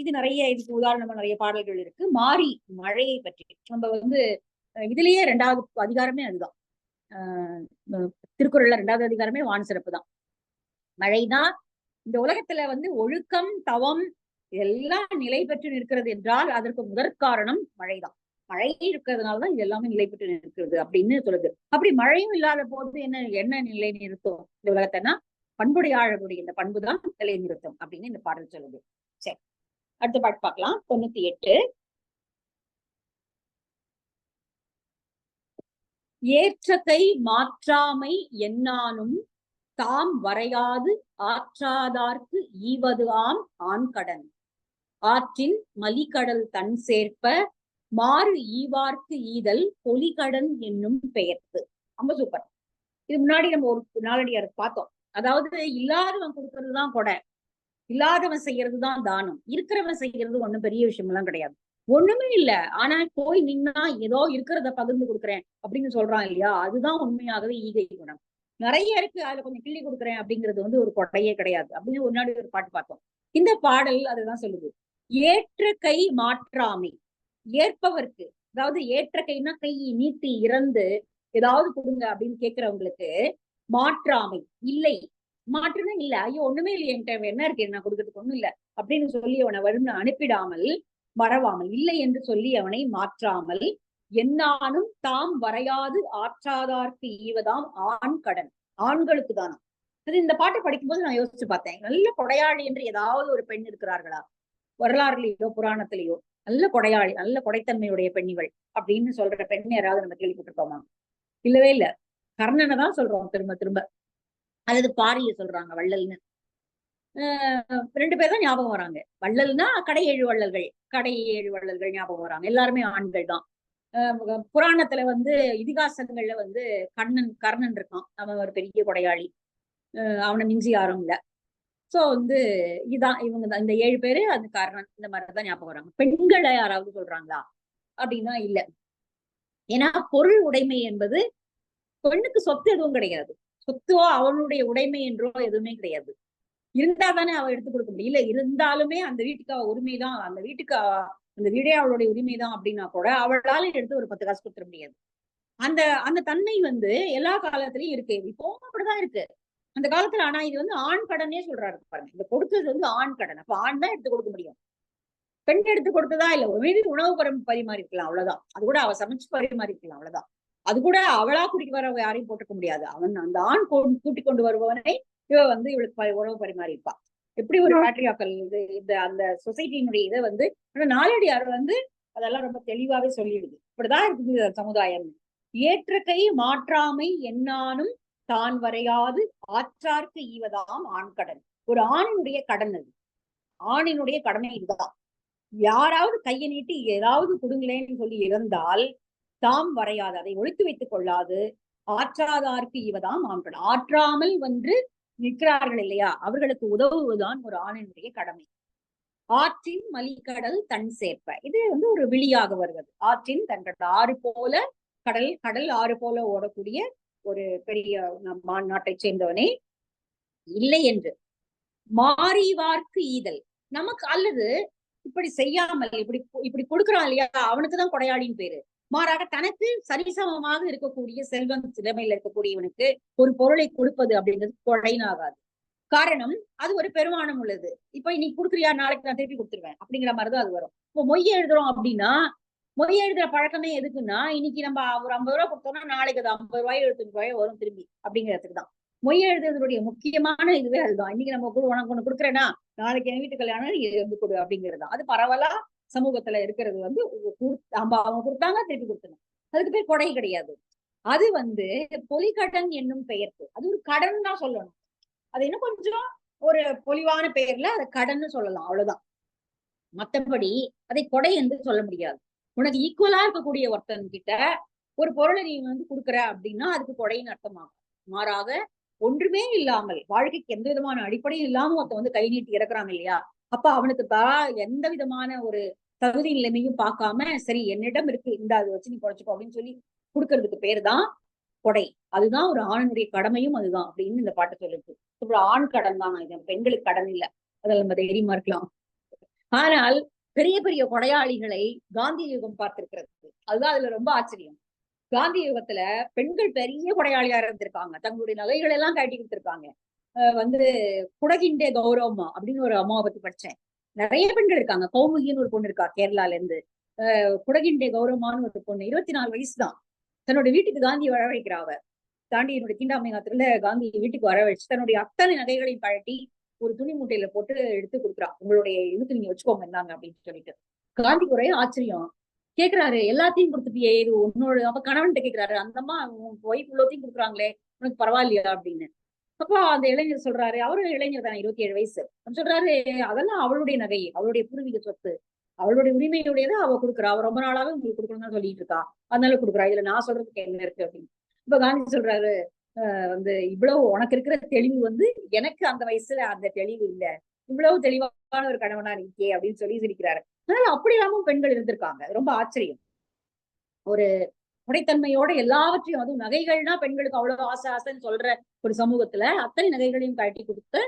Speaker 1: இது நிறைய இதுக்கு உதாரணமா நிறைய பாடல்கள் இருக்கு. மாறி மழையை பற்றி நம்ம வந்து இதுலயே 2வது அதிகாரமே அதுதான். திருக்குறள்ல 2வது அதிகாரமே வான் சிறப்பு தான். மழைதான் இந்த உலகத்துல வந்து ஒழுக்கம் தவம் எல்லாம் நிலை பெற்று நிற்கிறது என்றால் அதற்கு முதற்காரணம் மழைதான். மழை இருக்கிறதுனாலதான் இது எல்லாமே நிலை பெற்று நிற்கிறது அப்படின்னு சொல்லுது. அப்படி மழையும் இல்லாத போது என்ன நிலை நிறுத்தும் இந்த உலகத்தைன்னா பண்புடையாளர்களுடைய இந்த பண்புதான் நிலை நிறுத்தும் அப்படின்னு இந்த பாடல் சொல்லுது. சரி, அடுத்த பாட்டு பார்க்கலாம். 98. ஏற்றகை மாற்றாமை என்னானும் தாம் வரையாது ஆற்றாதார்க்கு ஈவது ஆம் ஆண்கடன் ஆற்றின் மலிகடல் தன் சேர்ப்ப மாறு ஈவார்க்கு ஈதல் பொலிகடன் என்னும் பெயர்த்து. ரொம்ப சூப்பர். இது முன்னாடி நம்ம ஒரு நாளடியார் பார்த்தோம். அதாவது இல்லாதவன் கொடுக்கறதுதான் கொடை, இல்லாதவன் செய்யறதுதான் தானம், இருக்கிறவன் செய்யறது ஒண்ணும் பெரிய விஷயம் எல்லாம் கிடையாது, ஒண்ணுமே இல்ல. ஆனா போய் நின்னா ஏதோ இருக்கிறத பகிர்ந்து கொடுக்குறேன் அப்படின்னு சொல்றான் இல்லையா, அதுதான் உண்மையாகவே ஈகை குணம். நிறைய இருக்கு, அதுல கொஞ்சம் கிள்ளி கொடுக்குறேன் அப்படிங்கிறது வந்து ஒரு கொடையே கிடையாது அப்படின்னு முன்னாடி ஒரு பாட்டு பார்த்தோம். இந்த பாடல் அதுதான் சொல்லுது. ஏற்ற கை மாற்றாமை, ஏற்பவர்க்கு, அதாவது ஏற்ற கைனா கை நீட்டி இறந்து ஏதாவது கொடுங்க அப்படின்னு கேட்கிறவங்களுக்கு மாற்றாமை இல்லை, மாற்றுனா இல்ல, ஐயோ ஒண்ணுமே இல்லை என்கிட்ட, என்ன இருக்கு நான் கொடுக்கறதுக்கு ஒண்ணும் இல்ல அப்படின்னு சொல்லி அவனை வரும் அனுப்பிடாமல் மறவாமல், இல்லை என்று சொல்லி அவனை மாற்றாமல் என்னானும் தாம் வரையாது ஆற்றாதார்க்கு ஈவதாம் ஆண் கடன், ஆண்களுக்கு தானம். அது இந்த பாட்டை படிக்கும்போது நான் யோசிச்சு பார்த்தேன், நல்ல கொடையாளி என்று ஏதாவது ஒரு பெண் இருக்கிறார்களா வரலாறுலயோ புராணத்திலேயோ? நல்ல கொடையாளி, நல்ல கொடைத்தன்மையுடைய பெண்ணிகள் அப்படின்னு சொல்ற பெண் யாராவது நம்ம கேள்விப்பட்டிருக்கோமா? இல்லவே இல்ல. கர்ணனை தான் சொல்றோம் திரும்ப திரும்ப. அல்லது பாரிய சொல்றாங்க வள்ளல்னு. ரெண்டு பேர் தான் ஞாபகம் வராங்க. வள்ளல்னா கடை ஏழு வள்ளல்கள், கடை ஏழு வள்ளல்கள் ஞாபகம் வராங்க. எல்லாருமே ஆண்கள் தான். புராணத்துல வந்து இதிகாசங்கள்ல வந்து கர்ணன் இருக்கான். அவன் ஒரு பெரிய கொடையாளி. அவனை மிஞ்சி யாரும் இல்ல. சோ வந்து இதான் இவங்க தான் இந்த 7 பேரு. அது கர்ணன் இந்த மாதிரிதான் ஞாபகம் வராங்க. பெண்களை யாராவது சொல்றாங்களா அப்படின்னா இல்ல. ஏன்னா பொருள் உடைமை என்பது பெண்ணுக்கு சொத்து எதுவும் கிடையாது. சொத்தோ அவனுடைய உடைமை என்றோ எதுவுமே கிடையாது. இருந்தா தானே அவ எடுத்து கொடுக்க முடியும். இல்ல இருந்தாலுமே அந்த வீட்டுக்கு அவ உரிமைதான், அந்த வீட்டுக்கு அந்த வீடே அவளுடைய உரிமைதான் அப்படின்னா கூட அவளால எடுத்து ஒரு 10 காசு கொடுத்துட முடியாது. அந்த அந்த தன்மை வந்து எல்லா காலத்திலயும் இருக்கு. இப்போ அப்படிதான் இருக்கு அந்த காலத்துல. ஆனா இது வந்து ஆண் கடனே சொல்றாரு பாருங்க. இந்த கொடுத்தது வந்து ஆண் கடன். அப்ப ஆண் தான் எடுத்து கொடுக்க முடியும். பெண் எடுத்து கொடுத்ததா இல்ல. மீறி உணவு பரிமாறி இருக்கலாம், அவ்வளவுதான். அது கூட அவ சமைச்சு பரிமாறி இருக்கலாம், அவ்வளவுதான். அது கூட அவளா கூட்டிட்டு வர யாரையும் போட்டுக்க முடியாது. அவன் அந்த ஆண் கூட்டிக் கொண்டு வருபவனை இவ வந்து இவளுக்கு உணவு பரிமாறிப்பா. எப்படி ஒரு பேட்ரியாக்கல் இது இந்த அந்த சொசைட்டியினுடைய இதை வந்து நாளடியார் வந்து அதெல்லாம் ரொம்ப தெளிவாவே சொல்லிடுது. இப்படிதான் இருக்குது சமுதாயம். ஏற்ற கை மாற்றாமை என்னானும் தான் வரையாது ஆற்றார்க்கு ஈவதாம் ஆண் கடன். ஒரு ஆணினுடைய கடன் அது. ஆணினுடைய கடமை இதுதான். யாராவது கையை நீட்டி ஏதாவது கொடுங்களேன்னு சொல்லி இருந்தால் தாம் வரையாது, அதை ஒழித்து வைத்துக் கொள்ளாது ஆற்றாதார்க்கு இவதாம் ஆண்கள். ஆற்றாமல் வந்து நிற்கிறார்கள் இல்லையா, அவர்களுக்கு உதவுவதுதான் ஒரு ஆணினுடைய கடமை. ஆற்றின் மலிக்கடல் தன் சேர்ப்ப, இது வந்து ஒரு விழியாக வருவது. ஆற்றின் தன்கடல், ஆறு போல கடல், கடல் ஆறு போல ஓடக்கூடிய ஒரு பெரிய நாட்டை சேர்ந்தவனே இல்லை என்று மாறிவார்க்கு ஈதல். நமக்கு அல்லது இப்படி செய்யாமல் இப்படி இப்படி கொடுக்குறான் இல்லையா, அவனுக்குதான் கொடையாளின்னு பேரு. மாறாக தனக்கு சரிசமமாக இருக்கக்கூடிய செல்வம் திறமையில இருக்கக்கூடியவனுக்கு ஒரு பொருளை கொடுப்பது அப்படிங்கிறது கொடைனாகாது. காரணம், அது ஒரு பெருமானம் உள்ளது. இப்ப இன்னைக்கு கொடுக்குறியா, நாளைக்கு நான் திருப்பி கொடுத்துருவேன் அப்படிங்கிற மாதிரிதான் அது வரும். இப்போ மொய் எழுதுறோம் அப்படின்னா, மொய் எழுதுற பழக்கமே எதுக்குன்னா, இன்னைக்கு நம்ம ஒரு 50 ரூபாய் கொடுத்தோம்னா நாளைக்கு அது 50 ரூபாய் 75 ரூபாய் வரும் திரும்பி அப்படிங்கிறதுக்கு தான். மொய் எழுதுறதுடைய முக்கியமான இதுவே அதுதான். இன்னைக்கு நம்ம உனக்கு ஒண்ணு கொடுக்குறேன்னா நாளைக்கு என் வீட்டு கல்யாணம் நீ வந்து கொடு அப்படிங்கிறது. அது பரவலா சமூகத்துல இருக்கிறது வந்து அவங்க கொடுத்தாங்க திருப்பி கொடுத்தணும். அதுக்கு பேர் கொடை கிடையாது. அது வந்து பொலிகடன் என்னும் பெயர்ப்பு. அது ஒரு கடன் தான் சொல்லணும். அது இன்னும் கொஞ்சம் ஒரு பொலிவான பெயர்ல அதை கடன் சொல்லலாம், அவ்வளவுதான். மத்தபடி அதை கொடை என்று சொல்ல முடியாது. உனக்கு ஈக்குவலா இருக்கக்கூடிய ஒருத்தன் கிட்ட ஒரு பொருளை நீ வந்து கொடுக்குற அப்படின்னா அதுக்கு கொடைன்னு அர்த்தமாகும். மாறாக ஒன்றுமே இல்லாமல், வாழ்க்கைக்கு எந்த விதமான அடிப்படையும் இல்லாம ஒருத்தன் வந்து கை நீட்டி இறக்குறாங்க இல்லையா, அப்ப அவனுக்கு எந்த விதமான ஒரு தகுதி நிலைமையும் பார்க்காம, சரி என்னிடம் இருக்கு இந்த அதை வச்சு நீ குறைச்சிக்கோ அப்படின்னு சொல்லி கொடுக்கறதுக்கு பேரு தான் கொடை. அதுதான் ஒரு ஆணினுடைய கடமையும் அதுதான் அப்படின்னு இந்த பாட்டு சொல்லிருக்கு. இப்ப ஆண் கடன் தான், இது பெண்களுக்கு கடன் இல்லை. அதில் நம்ம தைரியமா இருக்கலாம். ஆனால் பெரிய பெரிய கொடையாளிகளை காந்தி யுகம் பார்த்திருக்கிறது. அதுதான் அதுல ரொம்ப ஆச்சரியம். காந்தி யுகத்துல பெண்கள் பெரிய கொடையாளியா இருந்திருக்காங்க. தங்களுடைய நகைகள் எல்லாம் கட்டி கொடுத்திருக்காங்க. வந்து குடகிண்டே கௌரவமா அப்படின்னு ஒரு அம்மாவை பத்தி படிச்சேன். நிறைய பெண்கள் இருக்காங்க. கௌமுகின்னு ஒரு பொண்ணு இருக்கா கேரளால இருந்து. குடகிண்டே கௌரவமானு ஒரு பொண்ணு, 24 வயசு தான். தன்னோட வீட்டுக்கு காந்தி வரவழைக்கிறாவ. தாண்டி என்னுடைய தீண்டாமை காலத்துல காந்தி வீட்டுக்கு வரவழைச்சு தன்னுடைய அத்தனை நகைகளையும் கழட்டி ஒரு துணி மூட்டையில போட்டு எடுத்து கொடுக்குறா. உங்களுடைய இதுக்கு நீங்க வச்சுக்கோங்க இருந்தாங்க அப்படின்னு சொல்லிட்டு. காந்திக்கு ஒரே ஆச்சரியம். கேக்குறாரு, எல்லாத்தையும் கொடுத்துட்டியே, இது உன்னோட. அப்ப கணவன்கிட்ட கேக்குறாரு, அந்தம்மா ஒய்ஃப் இவ்வளோத்தையும் கொடுக்குறாங்களே, உனக்கு பரவாயில்லையா அப்படின்னு. அப்போ அந்த இளைஞர் சொல்றாரு, அவரும் இளைஞர் தானே, 27 வயசு. சொல்றாரு, அதெல்லாம் அவளுடைய நகை, அவளுடைய பூர்வீக சொத்து, அவளுடைய உரிமையுடையதை அவ கொடுக்குறா. அவ ரொம்ப நாளாவே உங்களுக்கு கொடுக்கணும்னு தான் சொல்லிட்டு இருக்கா, அதனால கொடுக்குறா. இதுல நான் சொல்றதுக்கு என்ன இருக்கு அப்படின்னு. இப்ப காந்தி சொல்றாரு, வந்து இவ்வளவு உனக்கு இருக்கிற தெளிவு வந்து எனக்கு அந்த வயசுல அந்த தெளிவு இல்ல, இவ்வளவு தெளிவான ஒரு கணவனா இருக்கே அப்படின்னு சொல்லி சிரிக்கிறாரு. அதனால அப்படி இல்லாமல் பெண்கள் இருந்திருக்காங்க. ரொம்ப ஆச்சரியம். ஒரு உடைத்தன்மையோட எல்லாவற்றையும், அதுவும் நகைகள்னா பெண்களுக்கு அவ்வளவு ஆசை ஆசைன்னு சொல்ற ஒரு சமூகத்துல அத்தனை நகைகளையும் கட்டி கொடுத்த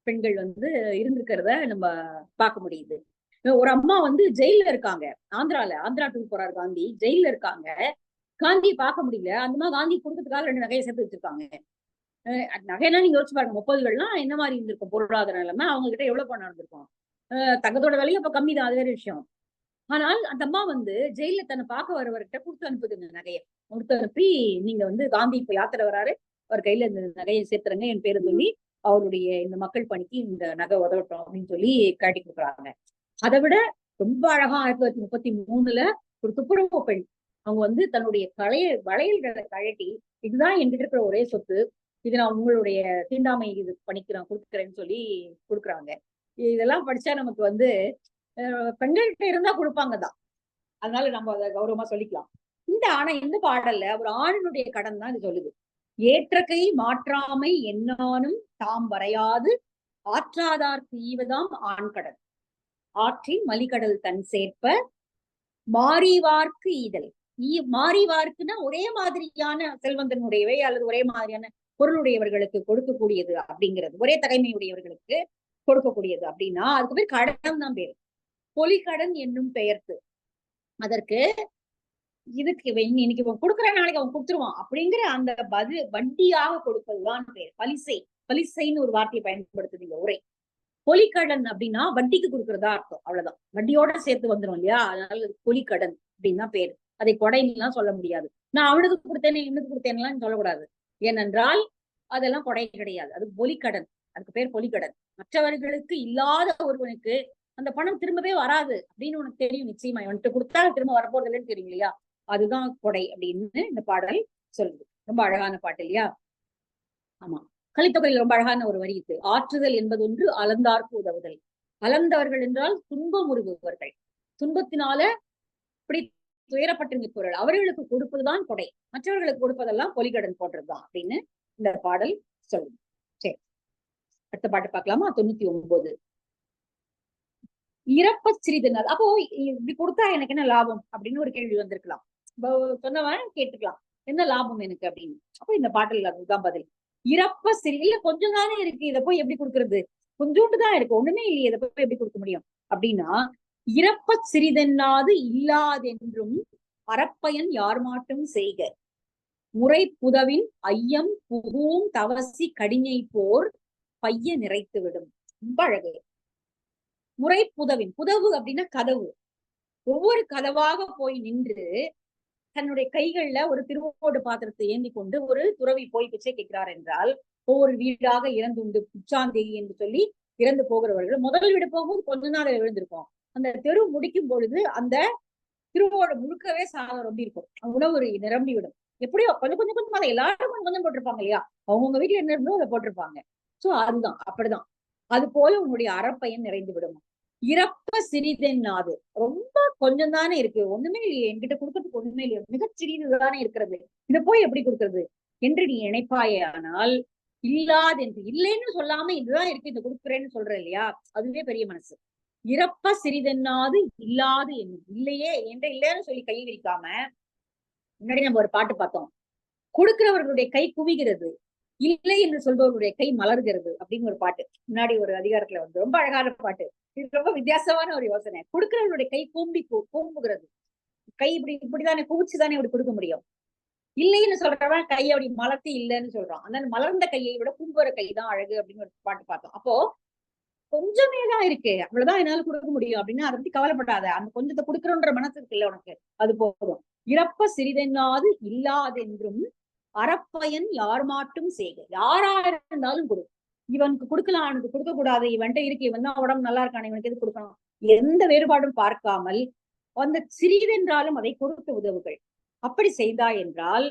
Speaker 1: பெண்கள் வந்து இருந்திருக்கிறத நம்ம பார்க்க முடியுது. ஒரு அம்மா வந்து ஜெயில இருக்காங்க. ஆந்திரா டூர் போறாரு காந்தி, ஜெயில இருக்காங்க. காந்தியை பார்க்க முடியல. அந்த மாதிரி காந்தி குடும்பத்துக்காக 2 நகையை சேர்த்து வச்சிருக்காங்க. நகைனா நீங்க யோசிச்சு பாருங்க, 30கள்லாம் என்ன மாதிரி இருந்திருக்கும் பொருளாதார நிலைமை, அவங்க கிட்ட எவ்வளவு பணம் இருந்திருக்கும். தங்கத்தோட விலையும் அப்ப கம்மி தான், அது வேற விஷயம். ஆனால் அந்த அம்மா வந்து ஜெயில தன்னை பார்க்க வரவர்கிட்ட கொடுத்து அனுப்புதுங்க நகையை. கொடுத்து அனுப்பி, நீங்க வந்து காந்தி இப்ப யாத்திரை வராரு, அவர் கையில இந்த நகையை சேர்த்துறங்க என் பேரை சொல்லி, அவருடைய இந்த மக்கள் பணிக்கு இந்த நகை உதவட்டும் அப்படின்னு சொல்லி காட்டி கொடுக்குறாங்க. அதை விட ரொம்ப அழகா 1933 ஒரு துப்புரவு பெண் அவங்க வந்து தன்னுடைய வளையல்களை கழட்டி, இதுதான் என்கிட்ட இருக்கிற ஒரே சொத்து, இது நான் உங்களுடைய தீண்டாமை இது கொடுக்குறேன்னு சொல்லி கொடுக்குறாங்க. இதெல்லாம் படிச்சா நமக்கு வந்து பெண்கள்கிட்ட இருந்தா கொடுப்பாங்க தான். அதனால நம்ம அதை கௌரவமா சொல்லிக்கலாம். ஆனா இந்த பாடல்ல ஒரு ஆணினுடைய கடன் தான் இது சொல்லுது. ஏற்ற கை மாற்றாமை என்னானும் தாம் வரையாது ஆற்றாதார் தீவதாம் ஆண் கடன். ஆற்றின் மலிகடல் தன் சேர்ப்ப மாறிவார்க்கு ஈதல். மாறிவார்க்குன்னா ஒரே மாதிரியான செல்வந்தனுடையவை அல்லது ஒரே மாதிரியான பொருளுடையவர்களுக்கு கொடுக்கக்கூடியது அப்படிங்கிறது, ஒரே தகைமையுடையவர்களுக்கு கொடுக்கக்கூடியது அப்படின்னா அதுக்கு பேர் கடன் தான் பேரு. பொலிகடன் என்னும் பெயர்த்து. அதற்கு இதுக்கு இன்னைக்கு கொடுக்குற நாளைக்கு அவன் கொடுத்துருவான் அப்படிங்கிற அந்த வட்டியாக கொடுப்பதுதான் பேர் பலிசை. பலிசைன்னு ஒரு வார்த்தையை பயன்படுத்துது இந்த உரை. பொலிக்கடன் அப்படின்னா வட்டிக்கு கொடுக்கறதா அர்த்தம், அவ்வளவுதான். வட்டியோட சேர்த்து வந்துடும் இல்லையா, அதனால பொலிக்கடன் அப்படின்னு தான் பேரு. அதை கொடைன்னு சொல்ல முடியாது. நான் அவனுக்கு கொடுத்தேனே இவனுக்கு கொடுத்தேன்லாம் சொல்லக்கூடாது. ஏனென்றால் அதெல்லாம் கொடை கிடையாது, அது பொலிக்கடன். அதுக்கு பேர் பொலிக்கடன். மற்றவர்களுக்கு இல்லாத ஒருவனுக்கு அந்த பணம் திரும்பவே வராது அப்படின்னு உனக்கு தெரியும் நிச்சயமா, இவன்ட்டு கொடுத்தா திரும்ப வரப்போறது இல்லைன்னு தெரியும் இல்லையா, அதுதான் கொடை அப்படின்னு இந்த பாடல் சொல்லுது. ரொம்ப அழகான பாட்டு இல்லையா? ஆமா. கலித்தொகையில் ரொம்ப அழகான ஒரு வரி இருக்கு. ஆற்றுதல் என்பது ஒன்று அலந்தார்க்கு உதவுதல். அலந்தவர்கள் என்றால் துன்பம் உருவுபவர்கள், துன்பத்தினால இப்படி துயரப்பட்டு நிற்பவர்கள், அவர்களுக்கு கொடுப்பதுதான் கொடை, மற்றவர்களுக்கு கொடுப்பதெல்லாம் பொலிகடன் போடுறதுதான் அப்படின்னு இந்த பாடல் சொல்லுது. சரி, அடுத்த பாட்டு பார்க்கலாமா? 99. இறப்ப சிறிது நாள். அப்போ இப்படி கொடுத்தா எனக்கு என்ன லாபம் அப்படின்னு ஒரு கேள்வி வந்திருக்கலாம். சொன்னவன் கேட்டுக்கலாம், என்ன லாபம் எனக்கு அப்படின்னு. அப்போ இந்த பாட்டில் அதுதான் பதில். இறப்ப சிறி இல்ல, கொஞ்சம் தானே இருக்கு, இதை போய் எப்படி கொடுக்கறது, கொஞ்சோண்டு தான் இருக்கு, ஒண்ணுமே இல்லையே, இதை போய் எப்படி கொடுக்க முடியும் அப்படின்னா, இறப்ப சிறிதென்னாது இல்லாதென்றும் அறப்பயன் யார் மாட்டும் செய்க. முறை புதவின் ஐயம் புகும் தவசி கடிஞை போர் பைய நிறைத்து விடும். ரொம்ப அழகு. முறை புதவின், புதவு அப்படின்னா கதவு. ஒவ்வொரு கதவாக போய் நின்று தன்னுடைய கைகள்ல ஒரு திருவோடு பாத்திரத்தை ஏந்தி கொண்டு ஒரு துறவி போய் பிச்சை கேட்கிறார் என்றால், ஒவ்வொரு வீடாக இறந்து உண்டு புச்சாந்தேகி என்று சொல்லி இறந்து போகிறவர்கள் முதல் வீடு போகும்போது கொஞ்ச நாள் விழுந்திருக்கும். அந்த தெரு முடிக்கும் பொழுது அந்த திருவோடு முழுக்கவே சாதம் ரொம்ப இருக்கும், உணவு நிரம்பி விடும். எப்படியோ கொஞ்சம் கொஞ்சம் கொஞ்சம் அதை எல்லாரும் கொஞ்சம் கொஞ்சம் போட்டிருப்பாங்க இல்லையா, அவங்கவுங்க வீட்டுல என்ன இருந்தோ அதை போட்டிருப்பாங்க. சோ அதுதான் அப்படிதான். அது போல உன்னுடைய அறப்பயன் நிறைந்து விடும். இறப்ப சிறிதென்னாது, ரொம்ப கொஞ்சம் தானே இருக்கு, ஒண்ணுமே இல்லையே, என்கிட்ட கொடுக்கறதுக்கு ஒண்ணுமே இல்லையே, மிகச் சிறிதுதானே இருக்கிறது, இதை போய் எப்படி கொடுக்கறது என்று நீ நினைப்பாயே. ஆனால் இல்லாது என்று இல்லைன்னு சொல்லாம இதுதான் இருக்கு இதை கொடுக்குறேன்னு சொல்ற இல்லையா, அதுவே பெரிய மனசு. இறப்ப சிறிதென்னாது இல்லாது என்னும், இல்லையே என்கிட்ட இல்லைன்னு சொல்லி கை விரிக்காம, முன்னாடி நம்ம ஒரு பாட்டு பார்த்தோம், கொடுக்கிறவர்களுடைய கை குவிகிறது, இல்லை என்று சொல்பவர்களுடைய கை மலர்கிறது அப்படின்னு ஒரு பாட்டு முன்னாடி ஒரு அதிகாரத்துல வந்து, ரொம்ப அழகான பாட்டு. இது ரொம்ப வித்தியாசமான ஒரு யோசனை. கொடுக்கிறவர்களுடைய கை கூம்புகிறது, கை இப்படிதானே குவிச்சுதானே இப்படி கொடுக்க முடியும். இல்லைன்னு சொல்றவன் கையை அப்படி மலர்த்தி இல்லைன்னு சொல்றான். அந்த மலர்ந்த கையை விட கும்புற கை தான் அழகு அப்படின்னு ஒரு பாட்டு பார்த்தோம். அப்போ கொஞ்சமே தான் இருக்கு, அவ்வளவுதான் என்னால கொடுக்க முடியும் அப்படின்னு அதை பத்தி கவலைப்படாத, அந்த கொஞ்சத்தை கொடுக்கறோன்ற மனசு இருக்குல்ல உனக்கு, அது போதும். இறப்ப சிறிதென்னாது இல்லாதென்றும் அறப்பயன் யார் மாட்டும் செய்க. யாரா இருந்தாலும் கொடு, இவனுக்கு கொடுக்கலாம் அவனுக்கு கொடுக்க கூடாது, இவன்ட்ட இருக்கு, இவன் தான் உடம்பு நல்லா இருக்கான இவனுக்கு எது கொடுக்கணும், எந்த வேறுபாடும் பார்க்காமல் அந்த சிறிதென்றாலும் அதை கொடுத்து உதவுகள். அப்படி செய்தா என்றால்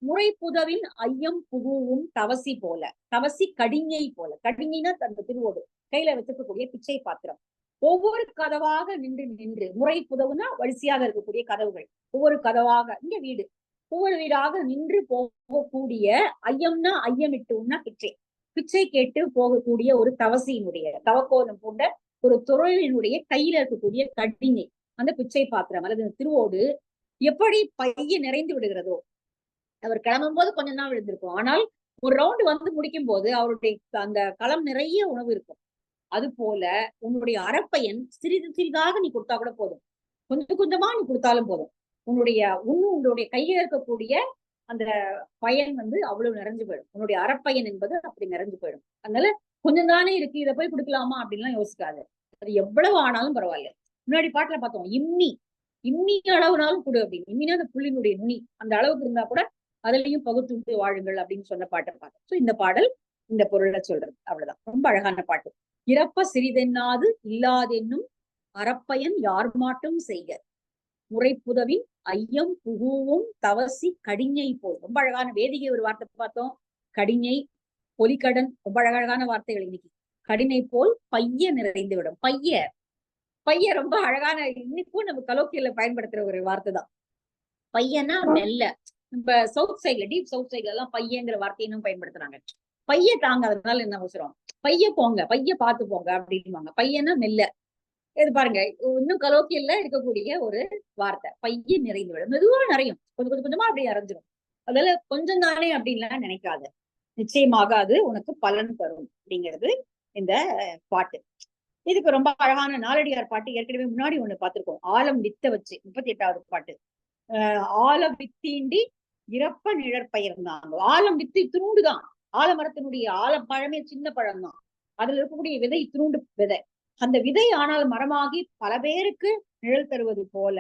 Speaker 1: முறை புதவின் ஐயம் புகுவும் தவசி போல, தவசி கடிஞை போல, கடிஞைனா அந்த திருவோடு கையில வச்சிருக்கக்கூடிய பிச்சை பாத்திரம், ஒவ்வொரு கதவாக நின்று நின்று, முறை புதவுனா வரிசையாக இருக்கக்கூடிய கதவுகள், ஒவ்வொரு கதவாக, இங்க வீடு, ஒவ்வொரு வீடாக நின்று போகக்கூடிய, ஐயம்னா ஐயமிட்டும்னா பிச்சை, பிச்சை கேட்டு போகக்கூடிய ஒரு தவசியினுடைய தவக்கோலம் போன்ற ஒரு துறவினுடைய கையில இருக்கக்கூடிய கடிஞை, அந்த பிச்சை பாத்திரம் அல்லது திருவோடு எப்படி பைய நிறைந்து விடுகிறதோ, அவர் கிளம்பும் போது கொஞ்சம் தான் விழுந்திருக்கும், ஆனால் ஒரு ரவுண்டு வந்து முடிக்கும் போது அவருடைய அந்த களம் நிறைய உணவு இருக்கும். அது போல உன்னுடைய அறப்பயன் சிறிது சிறிதாக நீ கொடுத்தா கூட போதும், கொஞ்சம் கொஞ்சமா நீ கொடுத்தாலும் போதும், உன்னுடைய கையில் இருக்கக்கூடிய அந்த பயன் வந்து அவ்வளவு நிறைஞ்சு போயிடும். உன்னுடைய அறப்பயன் என்பது அப்படி நிறைஞ்சு போயிடும். அதனால கொஞ்சம் தானே இருக்கு, இதை போய் கொடுக்கலாமா அப்படின்லாம் யோசிக்காது, அது எவ்வளவு ஆனாலும் பரவாயில்ல. முன்னாடி பாட்டுல பார்த்தோம், இம்மி அளவுனாலும் கொடு அப்படின்னு. இம்மினா அந்த புள்ளினுடைய நுனி அந்த அளவுக்கு இருந்தா கூட அதுலயும் பகுத்து வாழுங்கள் அப்படின்னு சொன்ன பாட்டை பார்த்தோம். சோ இந்த பாடல் இந்த பொருளை சொல்றது, அவ்வளவுதான். ரொம்ப அழகான பாட்டு. இறப்ப சிறிதென்னாது இல்லாதென்னும் அறப்பயன் யார் மாட்டும் செய்க. முறைப்புதவின் ஐயம் புகுவும் தவசி கடிஞை போல். ரொம்ப அழகான வேதிகை ஒரு வார்த்தை பார்த்தோம். கடிஞை, பொலிக்கடன், ரொம்ப அழகான வார்த்தைகள் இன்னைக்கு. கடினை போல் பைய நிறைந்து விடும். பைய பைய ரொம்ப அழகான, இன்னைக்கும் நம்ம கலோக்கியல பயன்படுத்துற ஒரு வார்த்தை தான். பையன்னா மெல்ல. நம்ம சவுத் சைட்ல, டீப் சவுத் சைட்ல எல்லாம் பையங்கிற வார்த்தையும் பயன்படுத்துறாங்க. பைய தாங்காததுனால என்ன அவசரம், பைய போங்க, பைய பார்த்து போங்க அப்படின்வாங்க. பையன்னா மெல்ல. இது பாருங்க, இன்னும் கலோக்கியல்ல இருக்கக்கூடிய ஒரு வார்த்தை. பைய நிறைந்து விடும். மெதுவா நிறையும், கொஞ்சம் கொஞ்சம் கொஞ்சமா அப்படியே அரைஞ்சிடும். அதனால கொஞ்சம் தானே அப்படின்லாம் நினைக்காத, நிச்சயமாக அது உனக்கு பலன் தரும் அப்படிங்கிறது இந்த பாட்டு. இதுக்கு ரொம்ப அழகான நாலடியார் பாட்டு ஏற்கனவே முன்னாடி ஒண்ணு பார்த்திருக்கோம். ஆலம் வித்த வச்சு 38வது பாட்டு. ஆலம் வித்தீண்டி இறப்ப நிழற்பயிர்ந்தாங்க. ஆலம் வித்து இத்தினூண்டுதான். ஆலமரத்தினுடைய ஆலப்பழமே சின்ன பழம் தான். அதுல இருக்கக்கூடிய விதை இத்தினூண்டு விதை. அந்த விதை ஆனால் மரமாகி பல பேருக்கு நிழல் தருவது போல,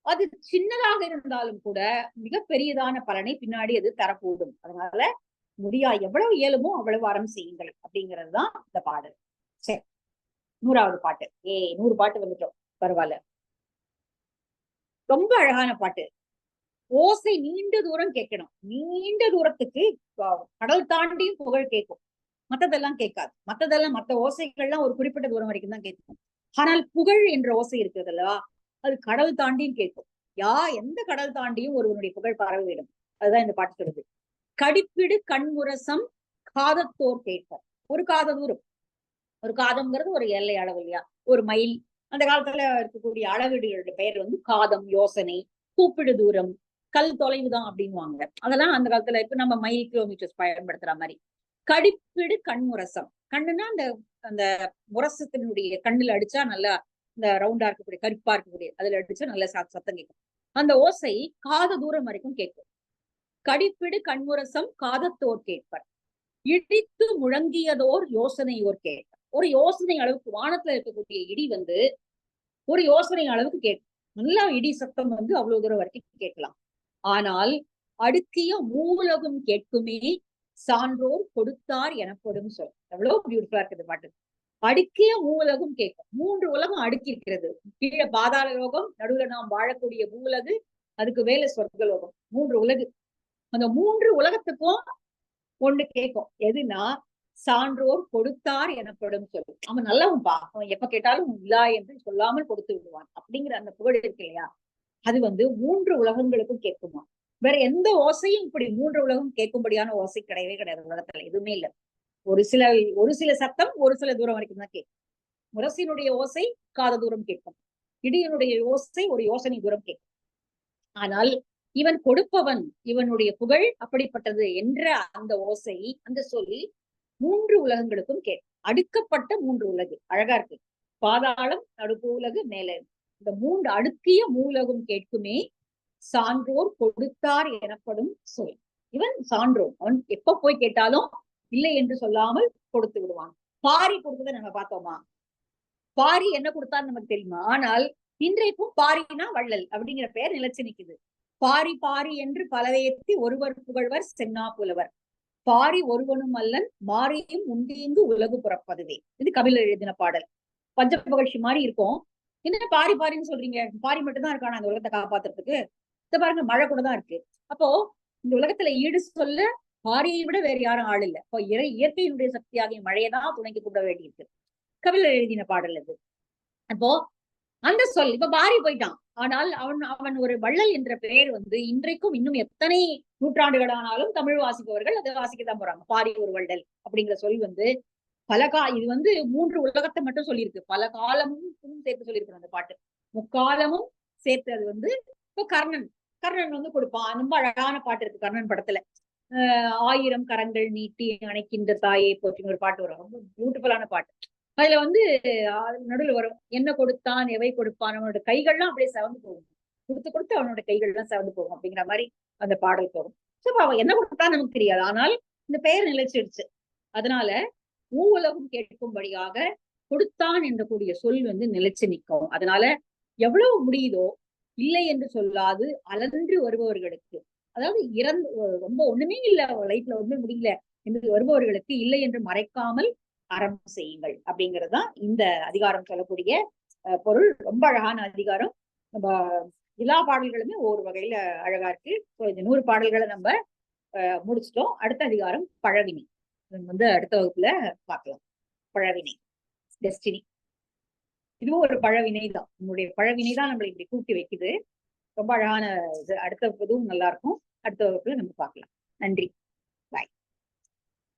Speaker 1: அது சின்னதாக இருந்தாலும் கூட மிக பெரியதான பலனை பின்னாடி அது தரக்கூடும். அதனால எவ்வளவு இயலுமோ அவ்வளவு அறம் செய்யுங்கள் அப்படிங்கிறதுதான் இந்த பாடல். சரி, 100வது பாட்டு. 100 பாட்டு வந்துட்டோம், பரவாயில்ல. ரொம்ப அழகான பாட்டு. ஓசை நீண்ட தூரம் கேட்கணும். நீண்ட தூரத்துக்கு கடல் தாண்டியும் புகழ் கேட்கும். மத்ததெல்லாம் கேட்காது. மத்த ஓசைகள்லாம் ஒரு குறிப்பிட்ட தூரம் வரைக்கும் தான் கேட்கும். ஆனால் புகழ் என்ற ஓசை இருக்கிறது அல்லவா, அது கடல் தாண்டியும் கேட்கும். எந்த கடல் தாண்டியும் ஒருவனுடைய புகழ் பரவிடும். அதுதான் இந்த பாட்டு சொல்லுது. கடிப்பிடு கண்முரசம் காதத்தோர் கேட்பர். ஒரு காத தூரம். ஒரு காதம்ங்கிறது ஒரு எல்லை அளவு இல்லையா, ஒரு மைல். அந்த காலத்துல இருக்கக்கூடிய அளவீடுகளோட பெயர் வந்து காதம், யோசனை, கூப்பிடு தூரம், கல் தொலைவுதான் அப்படின்வாங்க. அதெல்லாம் அந்த காலத்துல இப்ப நம்ம மைல், கிலோமீட்டர்ஸ் பயன்படுத்துற மாதிரி. கடிப்பிடு கண்முரசம். கண்ணுன்னா அந்த அந்த முரசத்தினுடைய கண்ணுல அடிச்சா நல்லா இந்த ரவுண்டா இருக்கக்கூடிய, கருப்பா இருக்கக்கூடிய அதுல அடிச்சா நல்ல சத்தம் கேட்கும். அந்த ஓசை காத தூரம் வரைக்கும் கேட்கும். கடிப்பிடு கண்முரசம் காதத்தோர் கேட்பர். இடித்து முழங்கியதோர் யோசனையோர் கேட்பர். ஒரு யோசனை அளவுக்கு, வானத்துல இருக்கக்கூடிய இடி வந்து ஒரு யோசனை அளவுக்கு கேட்கும். நல்லா இடி சத்தம் வந்து அவ்வளவு தூரம் வரைக்கும் கேட்கலாம். ஆனால் அடுக்கிய மூலகம் கேட்குமே சான்றோர் கொடுத்தார் எனப்படும் சொல். எவ்வளவு பியூட்டிஃபுல்லா இருக்குது பாட்டு. அடுக்கிய மூலகம் கேட்கும். 3 உலகம் அடுக்கி இருக்கிறது. கீழே பாதாள லோகம், நடுவுல நாம் வாழக்கூடிய பூவுலகு, அதுக்கு மேல சொர்க்கலோகம். 3 உலகு. அந்த 3 உலகத்துக்கும் ஒண்ணு கேட்கும். எதுனா சான்றோர் கொடுத்தார் எனப்படும் சொல். அவன் நல்லவன்பா, அவன் எப்ப கேட்டாலும் இல்லா என்று சொல்லாமல் கொடுத்து விடுவான் அப்படிங்கிற அந்த புகழ் இருக்கு இல்லையா, அது வந்து 3 உலகங்களுக்கும் கேட்குமா. வேற எந்த ஓசையும் இப்படி 3 உலகம் கேட்கும்படியான ஓசை கிடையவே கிடையாது உலகத்துல, எதுவுமே இல்லை. ஒரு சில சத்தம் ஒரு சில தூரம் வரைக்கும் தான் கேட்கும். முரசினுடைய ஓசை காத தூரம் கேட்கும். இடியினுடைய ஓசை ஒரு யோசனை தூரம் கேட்கும். ஆனால் இவன் கொடுப்பவன், இவனுடைய புகழ் அப்படிப்பட்டது என்ற அந்த ஓசை, அந்த சொல் 3 உலகங்களுக்கும் கேட்கும். அடுக்கப்பட்ட 3 உலகு. அழகா இருக்கு. பாதாளம், நடுப்பு உலகு, மேல. இந்த 3 அடுக்கிய மூலகம் கேட்குமே சான்றோர் கொடுத்தார் எனப்படும் சொல். இவன் சான்றோர். அவன் எப்ப போய் கேட்டாலும் இல்லை என்று சொல்லாமல் கொடுத்து விடுவான். பாரி கொடுத்ததை நம்ம பார்த்தோமா? பாரி என்ன கொடுத்தான்னு நமக்கு தெரியுமா? ஆனால் இன்றைக்கும் பாரினா வள்ளல் அப்படிங்கிற பெயர் நிலைச்சு நிக்குது. பாரி பாரி என்று பலவேத்தி ஒருவர் புகழ்வர் சென்னா புலவர். பாரி ஒருவனும் அல்லன் மாரியும் உண்டீங்கு உலகு புறப்பதுவே. இது கபிலர் எழுதின பாடல். பஞ்ச புகழ்ச்சி மாதிரி இருக்கும். என்ன பாரி பாரின்னு சொல்றீங்க? பாரி மட்டும்தான் இருக்கானா அந்த உலகத்தை காப்பாத்துறதுக்கு? இத பாருங்க, மழை கூட தான் இருக்கு. அப்போ இந்த உலகத்துல ஈடு சொல்ல பாரியை விட வேற யாரும் ஆள் இல்லை. இப்போ இயற்கையினுடைய சக்தியாகிய மழையதான் துணைக்கு கூட வேண்டியிருக்கு. கபிலர் எழுதின பாடல் அது. அப்போ அந்த சொல் இப்ப பாரி போயிட்டான். ஆனால் அவன் ஒரு வள்ளல் என்ற பெயர் வந்து இன்றைக்கும் இன்னும் எத்தனை நூற்றாண்டுகள் ஆனாலும் தமிழ் வாசிப்பவர்கள் அதை வாசிக்கத்தான் போறாங்க. பாரி ஒரு வள்ளல் அப்படிங்கிற சொல் வந்து இது வந்து 3 உலகத்தை மட்டும் சொல்லியிருக்கு. பல காலமும் சேர்த்து சொல்லியிருக்கணும் அந்த பாட்டு. முக்காலமும் சேர்த்து அது வந்து இப்போ கர்ணன் வந்து கொடுப்பான். ரொம்ப அழகான பாட்டு இருக்கு கர்ணன் படத்துல. 1000 கரங்கள் நீட்டி அணைக்கின்ற தாயை போற்றின்னு ஒரு பாட்டு வரும். ரொம்ப பியூட்டிஃபுல்லான பாட்டு. அதுல வந்து நடுவில் வரும், என்ன கொடுத்தான் எவை கொடுப்பான், அவனோட கைகள்லாம் அப்படியே செவந்து போகும். கொடுத்து அவனோட கைகள்லாம் செவந்து போகும் அப்படிங்கிற மாதிரி அந்த பாடல் போகும். சோ அவன் என்ன கொடுத்தான் நமக்கு தெரியாது, ஆனால் இந்த பெயர் நிலைச்சிடுச்சு. அதனால உலகம் கேட்கும்படியாக கொடுத்தான் என்ற கூடிய சொல் வந்து நிலைச்சு நிற்கும். அதனால எவ்வளவு முடியுதோ இல்லை என்று சொல்லாது அலன்று வருபவர்களுக்கு, அதாவது ரொம்ப ஒண்ணுமே இல்லை லைஃப்ல ஒண்ணுமே முடியல என்று வருபவர்களுக்கு இல்லை என்று மறைக்காமல் அறம் செய்யுங்கள் அப்படிங்கிறதுதான் இந்த அதிகாரம் சொல்லக்கூடிய பொருள். ரொம்ப அழகான அதிகாரம். நம்ம எல்லா பாடல்களுமே ஒவ்வொரு வகையில அழகா இருக்கு. இந்த 100 பாடல்களை நம்ம முடிச்சிட்டோம். அடுத்த அதிகாரம் பழவினை. அடுத்த வகுப்புல பார்க்கலாம். பழவினை, டெஸ்டினி. இதுவும் ஒரு பழவினை தான். நம்மளுடைய பழவினை தான் நம்மளை இப்படி கூட்டி வைக்குது. ரொம்ப அழகான இது. அடுத்த இதுவும் நல்லா இருக்கும். அடுத்த வகுப்புல நம்ம பார்க்கலாம். நன்றி.